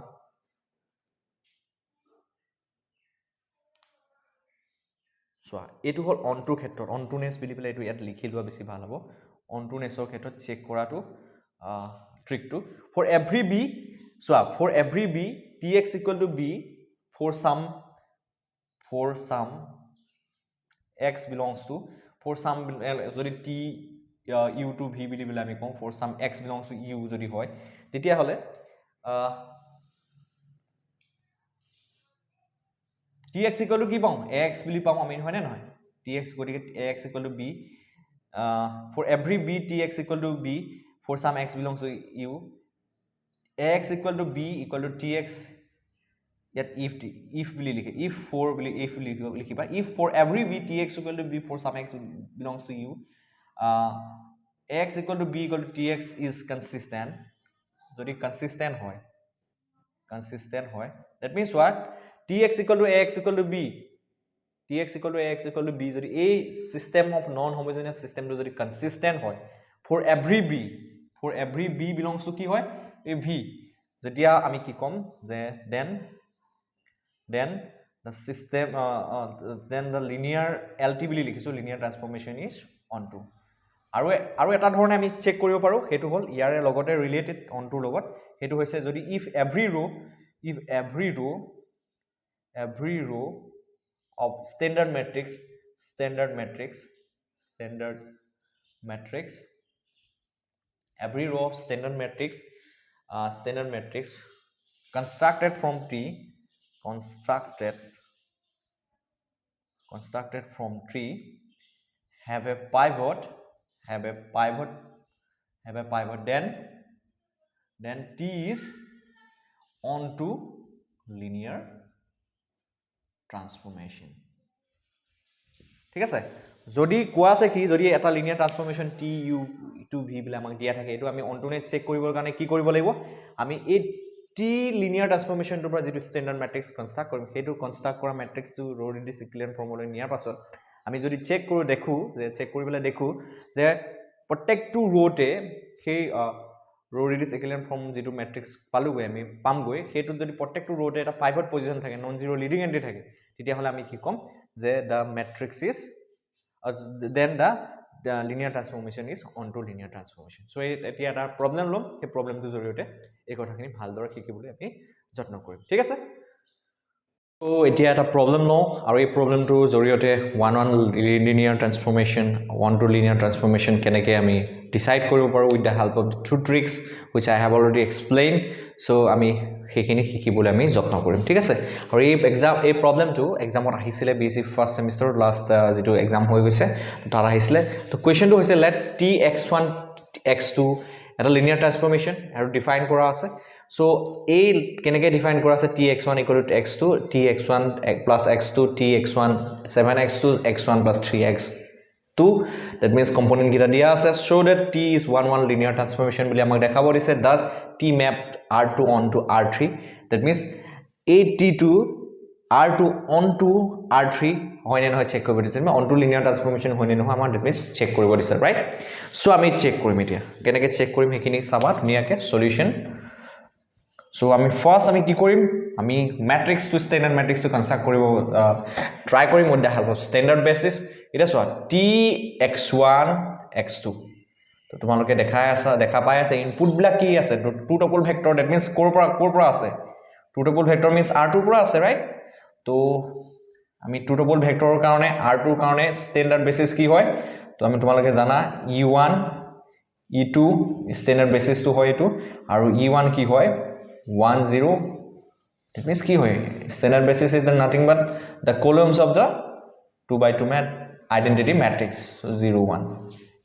so এটো হল onto ক্ষেত্ৰত ontoness বুলি পেলাই এটো ইয়াত লিখি লোৱা বেছি ভাল হ'ব ontonessৰ ক্ষেত্ৰত চেক কৰাটো trick to. For every b, so for every b, tx equal to b for some x belongs to, for some যদি t u to v বুলি বলে আমি কম, for some x belongs to u যদি হয় তেতিয়া হলে tx equal to কি পাম x বুলি পাম আমি হয় না নহয় tx গতিকে x equal to b for every b tx equal to b for some x belongs to u, x equal to b equal to tx, yet if বুলি লিখে, if for বুলি if লিখিবা, if for every b tx equal to b for some x belongs to u, x equal to b equal to tx is consistent, যদি consistent হয় that means what, tx equal to x equal to b, tx equal to x equal to b যদি এই system of non homogeneous system to যদি consistent হয় for every b belongs to কি হয় এই v, যেতিয়া আমি কি কম যে then the system then the linear lt বুলি লিখিছো, linear transformation is onto. আৰু এটা ধৰণে আমি চেক কৰিব পাৰো, হেতু হল ইয়াৰে লগতে ৰিলেটেড onto লগত, হেতু হৈছে যদি if every row of standard matrix every row of standard matrix constructed from tree have a pivot then t is onto linear transformation. ঠিক আছে, যদি কোৱা আছে কি যদি এটা linear ট্ৰান্সফৰমেশন t u to v বলে আমাক দিয়া থাকে, এটো আমি অনটো নেট চেক কৰিবৰ কাৰণে কি কৰিব লাগিব, আমি এই t লিনিয়াৰ ট্ৰান্সফৰমেশনটোৰ পৰা যেটো স্ট্যান্ডাৰ্ড ম্যাট্ৰিক্স কনস্ট্ৰাক্ট কৰিম, হেতু কনস্ট্ৰাক্ট কৰা ম্যাট্ৰিক্সটো ৰ ৰিডিউস ইকুইভ্যালেন্ট ফৰ্মুলা নিয়াৰ পাছত আমি যদি চেক কৰো দেখো যে চেক কৰিবলৈ দেখো যে প্ৰত্যেকটো ৰোতে সেই ৰ ৰিডিউস ইকুইভ্যালেন্ট ফৰ্ম যেটো ম্যাট্ৰিক্স পালুগৈ আমি পামগৈ, হেতু যদি প্ৰত্যেকটো ৰোতে এটা পাইভট পজিশন থাকে, নন জিৰো লিডিং এন্ট্ৰি থাকে, তেতিয়া হলে আমি কি কম যে the matrix is then the linear transformation is onto linear transformation. So এতিয়া এটা প্ৰবলেম লম, এই প্ৰবলেমটো জৰিয়তে এই কথাখিনি ভালদৰে শিকিবলৈ আমি যত্ন কৰিম, ঠিক আছে। তো এতিয়া এটা প্ৰবলেম লওঁ আৰু এই প্ৰবলেমটোৰ জৰিয়তে linear transformation onto linear transformation কেনেকৈ আমি ডিসাইড কৰিব পাৰো with the help of the two tricks which I have already explained. So আমি সেইখিনি শিকিবলৈ আমি যত্ন কৰিম, ঠিক আছে। আৰু এই প্ৰবলেমটো এক্সামত আহিছিলে BSc ফাৰ্স্ট সেমিস্টাৰ লাষ্ট যেটো এক্সাম হৈ গৈছে তাত আহিছিলে। তো কোৱেশ্চনটো হৈছে let tx1 x2 এটা লিনিয়াৰ ট্ৰান্সফৰমেশন আৰু ডিফাইন কৰা আছে। So এই কেনেকৈ ডিফাইন কৰা আছে tx1 = x2 tx1 + x2 tx1 7x2 x1 + 3x2, that means component gita dia ase, show that t is 1 linear transformation boli amak dekhabo dise, thus t mapped r2 onto r3, that means a t2 r2 onto r3 hoine no check koribo dise, onto linear transformation hoine no amar, that means check koribo dise, right? So ami check korim etia keneke check korim hekini saba niake solution. So আমি first আমি কি কৰিম, আমি matrix two standard matrix two কনস্ট্ৰাক্ট কৰিব try কৰিম with the help of standard basis. এটা চোৱা tx1 x2, তো তোমালোকে দেখা পাই আছে ইনপুট বিলাক কি আছে, two tuple vector, that means কৰ পৰা আছে, two tuple vector means r2 পৰা আছে, ৰাইট? তো আমি টু টপল ভেক্টৰৰ কাৰণে r2 ৰ কাৰণে স্ট্যান্ডাৰ্ড বেসিস কি হয়, তো আমি তোমালোকে জানা e1 e2 স্ট্যান্ডাৰ্ড বেসিসটো হয় এটো, আৰু e1 কি হয় 1 0, that means কি হয় standard basis is the nothing but the columns of the 2 by 2 identity matrix. So 0 1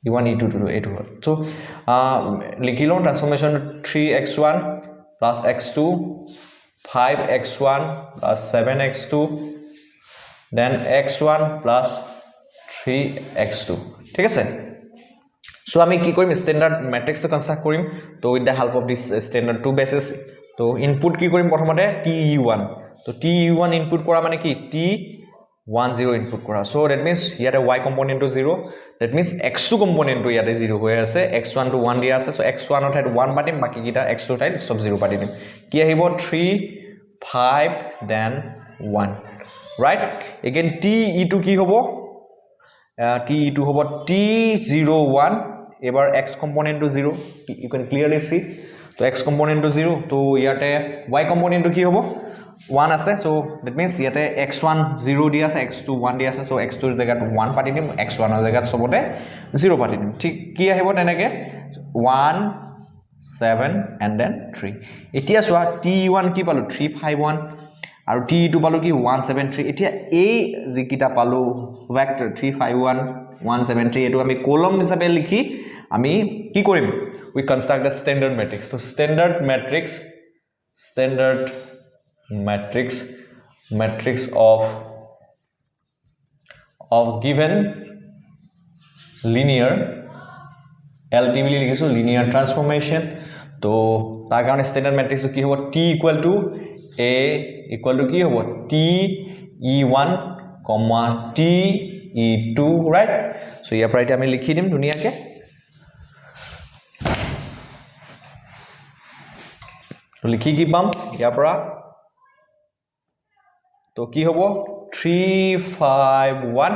e1 e2 e2. So লিখিলো transformation 3x1 plus x2 5x1 plus 7x2 then x1 plus 3x2, ঠিক আছে। So আমি কি কৰিম standard matrix construct কৰিম, তো with the help of this standard two basis. তো input কি কৰিম প্ৰথমতে te1, তো te1 ইনপুট কৰা মানে কি t10 ইনপুট কৰা, সো দ্যাট মিন্স ইয়াতে y কম্পোনেন্টটো 0, দ্যাট মিন্স x2 কম্পোনেন্টটো ইয়াতে 0 হৈ আছে, x1 টো 1 দিয়া আছে, সো x1 ৰ ঠাইত 1 পাতিম, বাকি কিটা x2 ৰ ঠাইত সব 0 পাতি দিম, কি আহিব 3 5 then 1, ৰাইট? এগেইন te2 কি হ'ব, te2 হ'ব t01, এবাৰ x কম্পোনেন্টটো 0, you can clearly see তো x কম্পোনেণ্টটো 0 তো ইয়াতে y কম্পোনেণ্টটো কি হ'ব 1 আছে so that means ইয়াতে x1 0 দি আছে x2 1 দি আছে so x2 ৰ জায়গাত 1 পাতি দিম x1 ৰ জায়গাত সবতে 0 পাতি দিম ঠিক কি আহিব তেনেকে 1 7 and then 3 এতিয়া সোয়া t1 কি পালো 351 আৰু t2 পালো কি 173 এতিয়া এই যিকিটা পালো ভেক্টৰ 351 173 এটো আমি কলম হিচাপে লিখি আমি কি কৰিম we construct the standard matrix so standard matrix of given linear LT বুলি লিখিছো linear transformation তো তাৰ কাৰণে standard matrix কি হ'ব t equal to a equal to কি হ'ব t e1 t e2 right so ইয়াৰ পৰা এটা আমি লিখি দিম ধুনিয়াকে তো লিখি কি পাম ইয়াৰ পৰা তো কি হ'ব 351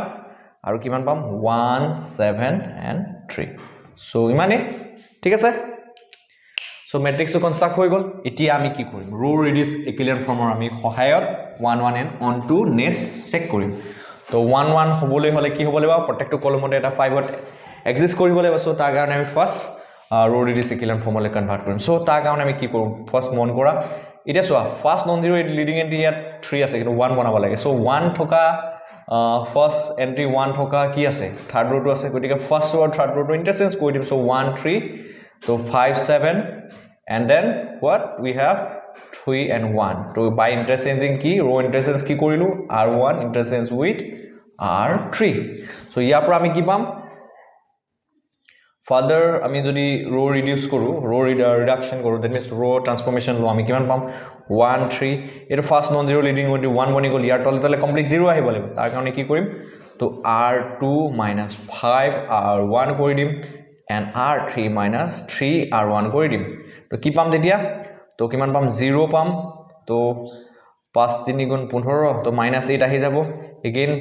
আৰু কিমান পাম 1 7 and 3 so ইমানে ঠিক আছে so matrix to construct হৈ গল এতিয়া আমি কি কৰিম ৰো ৰেডিয়াস ইকুইভ্যালেন্ট ফৰ্মৰ আমি সহায়ত 1 1 and on to next check কৰিম তো 1 1 হ'বলৈ হলে কি হ'ব লাগিব প্ৰত্যেকটো কলমতে এটা 5ত এক্সিষ্ট কৰিব লাগিব so তাৰ কাৰণে আমি ফাৰ্স্ট ৰো ৰেডিয়াস ইকুইভ্যালেন্ট ফৰ্মলৈ কনভাৰ্ট কৰিম so তাৰ কাৰণে আমি কি কৰিম ফাৰ্স্ট মন কৰা এতিয়া চোৱা first non zero leading entry ইয়াত 3 আছে কিন্তু 1 বনাব লাগে so 1 থকা ফাৰ্স্ট এন্ট্ৰি 1 থকা কি আছে থাৰ্ড ৰোটো আছে গতিকে ফাৰ্স্ট আৰু থাৰ্ড ৰোটো ইন্টাৰচেঞ্জ কৰি দিম so 1 3 so 5 7 and then what we have 3 and 1 so by interchanging কি row interchange কি কৰিলো r1 interchange with r3 so ইয়াৰ পৰা আমি কি পাম further আমি যদি row reduce কৰো row reduction কৰো that means row transformation লো আমি কিমান পাম 1 3 এটো first non zero leading with 1 বনি গল ইয়াৰ তলে কমপ্লিট 0 আহিব লাগিব তাৰ কাৰণে কি কৰিম তো r2 5 r1 কৰি দিম and r3 3 r1 কৰি দিম তো কি পাম তেতিয়া তো কিমান পাম 0 পাম তো 5 3 গুণ 15 তো -8 আহি যাব again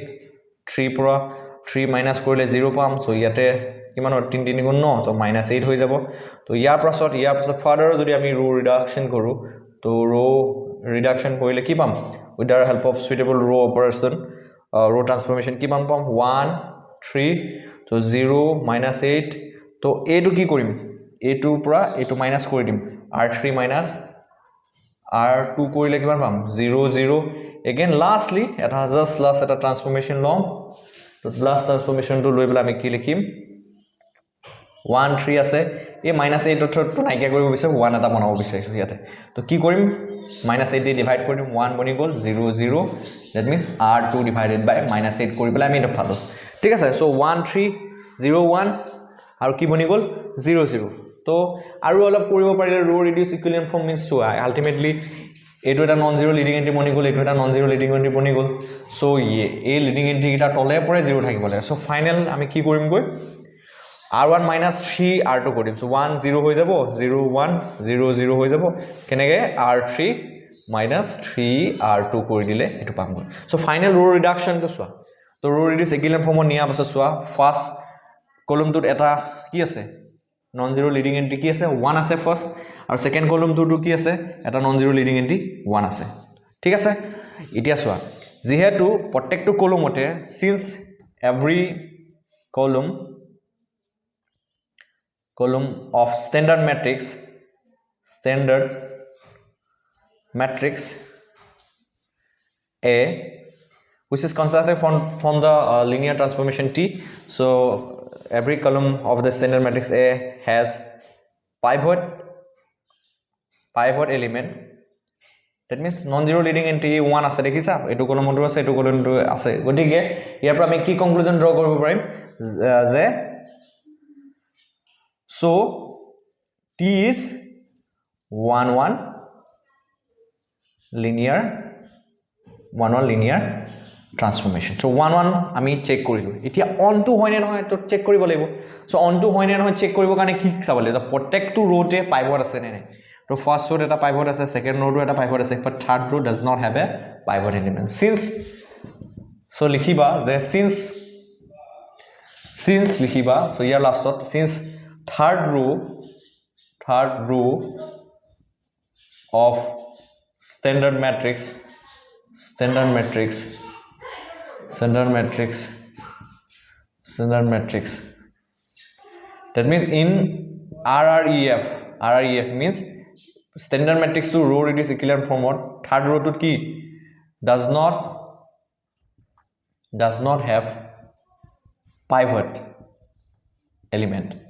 3 পৰা 3 মাইনাস কৰিলে 0 পাম সো ইয়াতে কিমান 3 3 গুণ 9 তো -8 হৈ যাব তো ইয়াৰ পাছত ফাৰ্দাৰ যদি আমি ৰো ৰিডাকশন কৰো তো ৰো ৰিডাকশন কৰিলে কি পাম with the help of suitable ৰো অপাৰেশন ৰো ট্ৰান্সফৰমেশন কি পাম 1 3 তো 0 -8 তো এটো কি কৰিম এটো পৰা এটো মাইনাস কৰি দিম r3 r2 কৰিলে কিমান পাম 0 0 again lastly এটা জাস্ট লাস্ট এটা ট্ৰান্সফৰমেশন লম তো লাস্ট ট্ৰান্সফৰমেশন তো লৈ পেলাই আমি কি লিখিম 1 3 আছে এই -8 তো নাইকিয়া কৰিব বিচাৰ 1 এটা বনাব বিচাৰিছো ইয়াতে তো কি কৰিম -8 দি ডিভাইড কৰি দিম 1 বনি গল 0 0 that means r2 divided by -8 কৰি পেলাই আমি এটা পালো ঠিক আছে সো 1 3 0 1 আৰু কি বনি গল 0 0 তো আৰু অলপ কৰিব পাৰিলে row reduce equivalent form means to ultimately এটো এটা নন জিৰো লিডিং এন্ট্ৰি বনি গল এটো এটা নন জিৰো লিডিং এন্ট্ৰি বনি গল সো এই লিডিং এন্ট্ৰি কিটা তলে পৰে 0 থাকিব লাগে সো ফাইনাল আমি কি কৰিম গৈ r1 3 r2 কৰিম সো 1 0 হৈ যাব 0 1 0 0 হৈ যাব কেনেকে r3 3 r2 কৰি দিলে এটো পাম গৈ সো ফাইনাল ৰো ৰিডাকশন তো সোৱা তো ৰো ৰিডিউস ইকুইভ্যালেন্ট ফৰ্ম নিয়া পাছত সোৱা ফাৰ্স্ট কলমটোত এটা কি আছে নন জিৰো লিডিং এন্ট্ৰি কি আছে 1 আছে ফাৰ্স্ট আৰু সেকেন্ড কলমটোটো কি আছে এটা নন জিৰো লিডিং এন্ট্ৰি 1 আছে ঠিক আছে এতিয়া সোৱা যেহেতু প্ৰত্যেকটো কলমতে since every column of standard matrix A which is constructed from the linear transformation T so every column of the standard matrix A has pivot element that means non zero leading entry 1 আছে দেখিছা এটো কলমটো আছে এটো কলমটো আছে গটিকে ইয়াৰ পৰা আমি কি কনক্লুজন ড্ৰ কৰিব পাৰিম যে so T is 1 1 linear transformation so 1 1 আমি চেক কৰিলো এতিয়া অন টু হয়নে নহয় তো চেক কৰিব লাগিব সো অন টু হয়নে নহয় চেক কৰিব কাৰণে কি চাব লাগিব প্ৰত্যেকটো ৰোতে পাইভট আছে নে নাই তো ফাৰ্স্ট ৰোত এটা পাইভট আছে সেকেন্ড ৰোটো এটা পাইভট আছে বাট থাৰ্ড ৰো does not have a pivot element so লিখিবা যে since লিখিবা so ইয়াৰ লাষ্টত since third row of standard matrix that means in RREF means standard matrix to row reduced equivalent form what third row to key does not have pivot element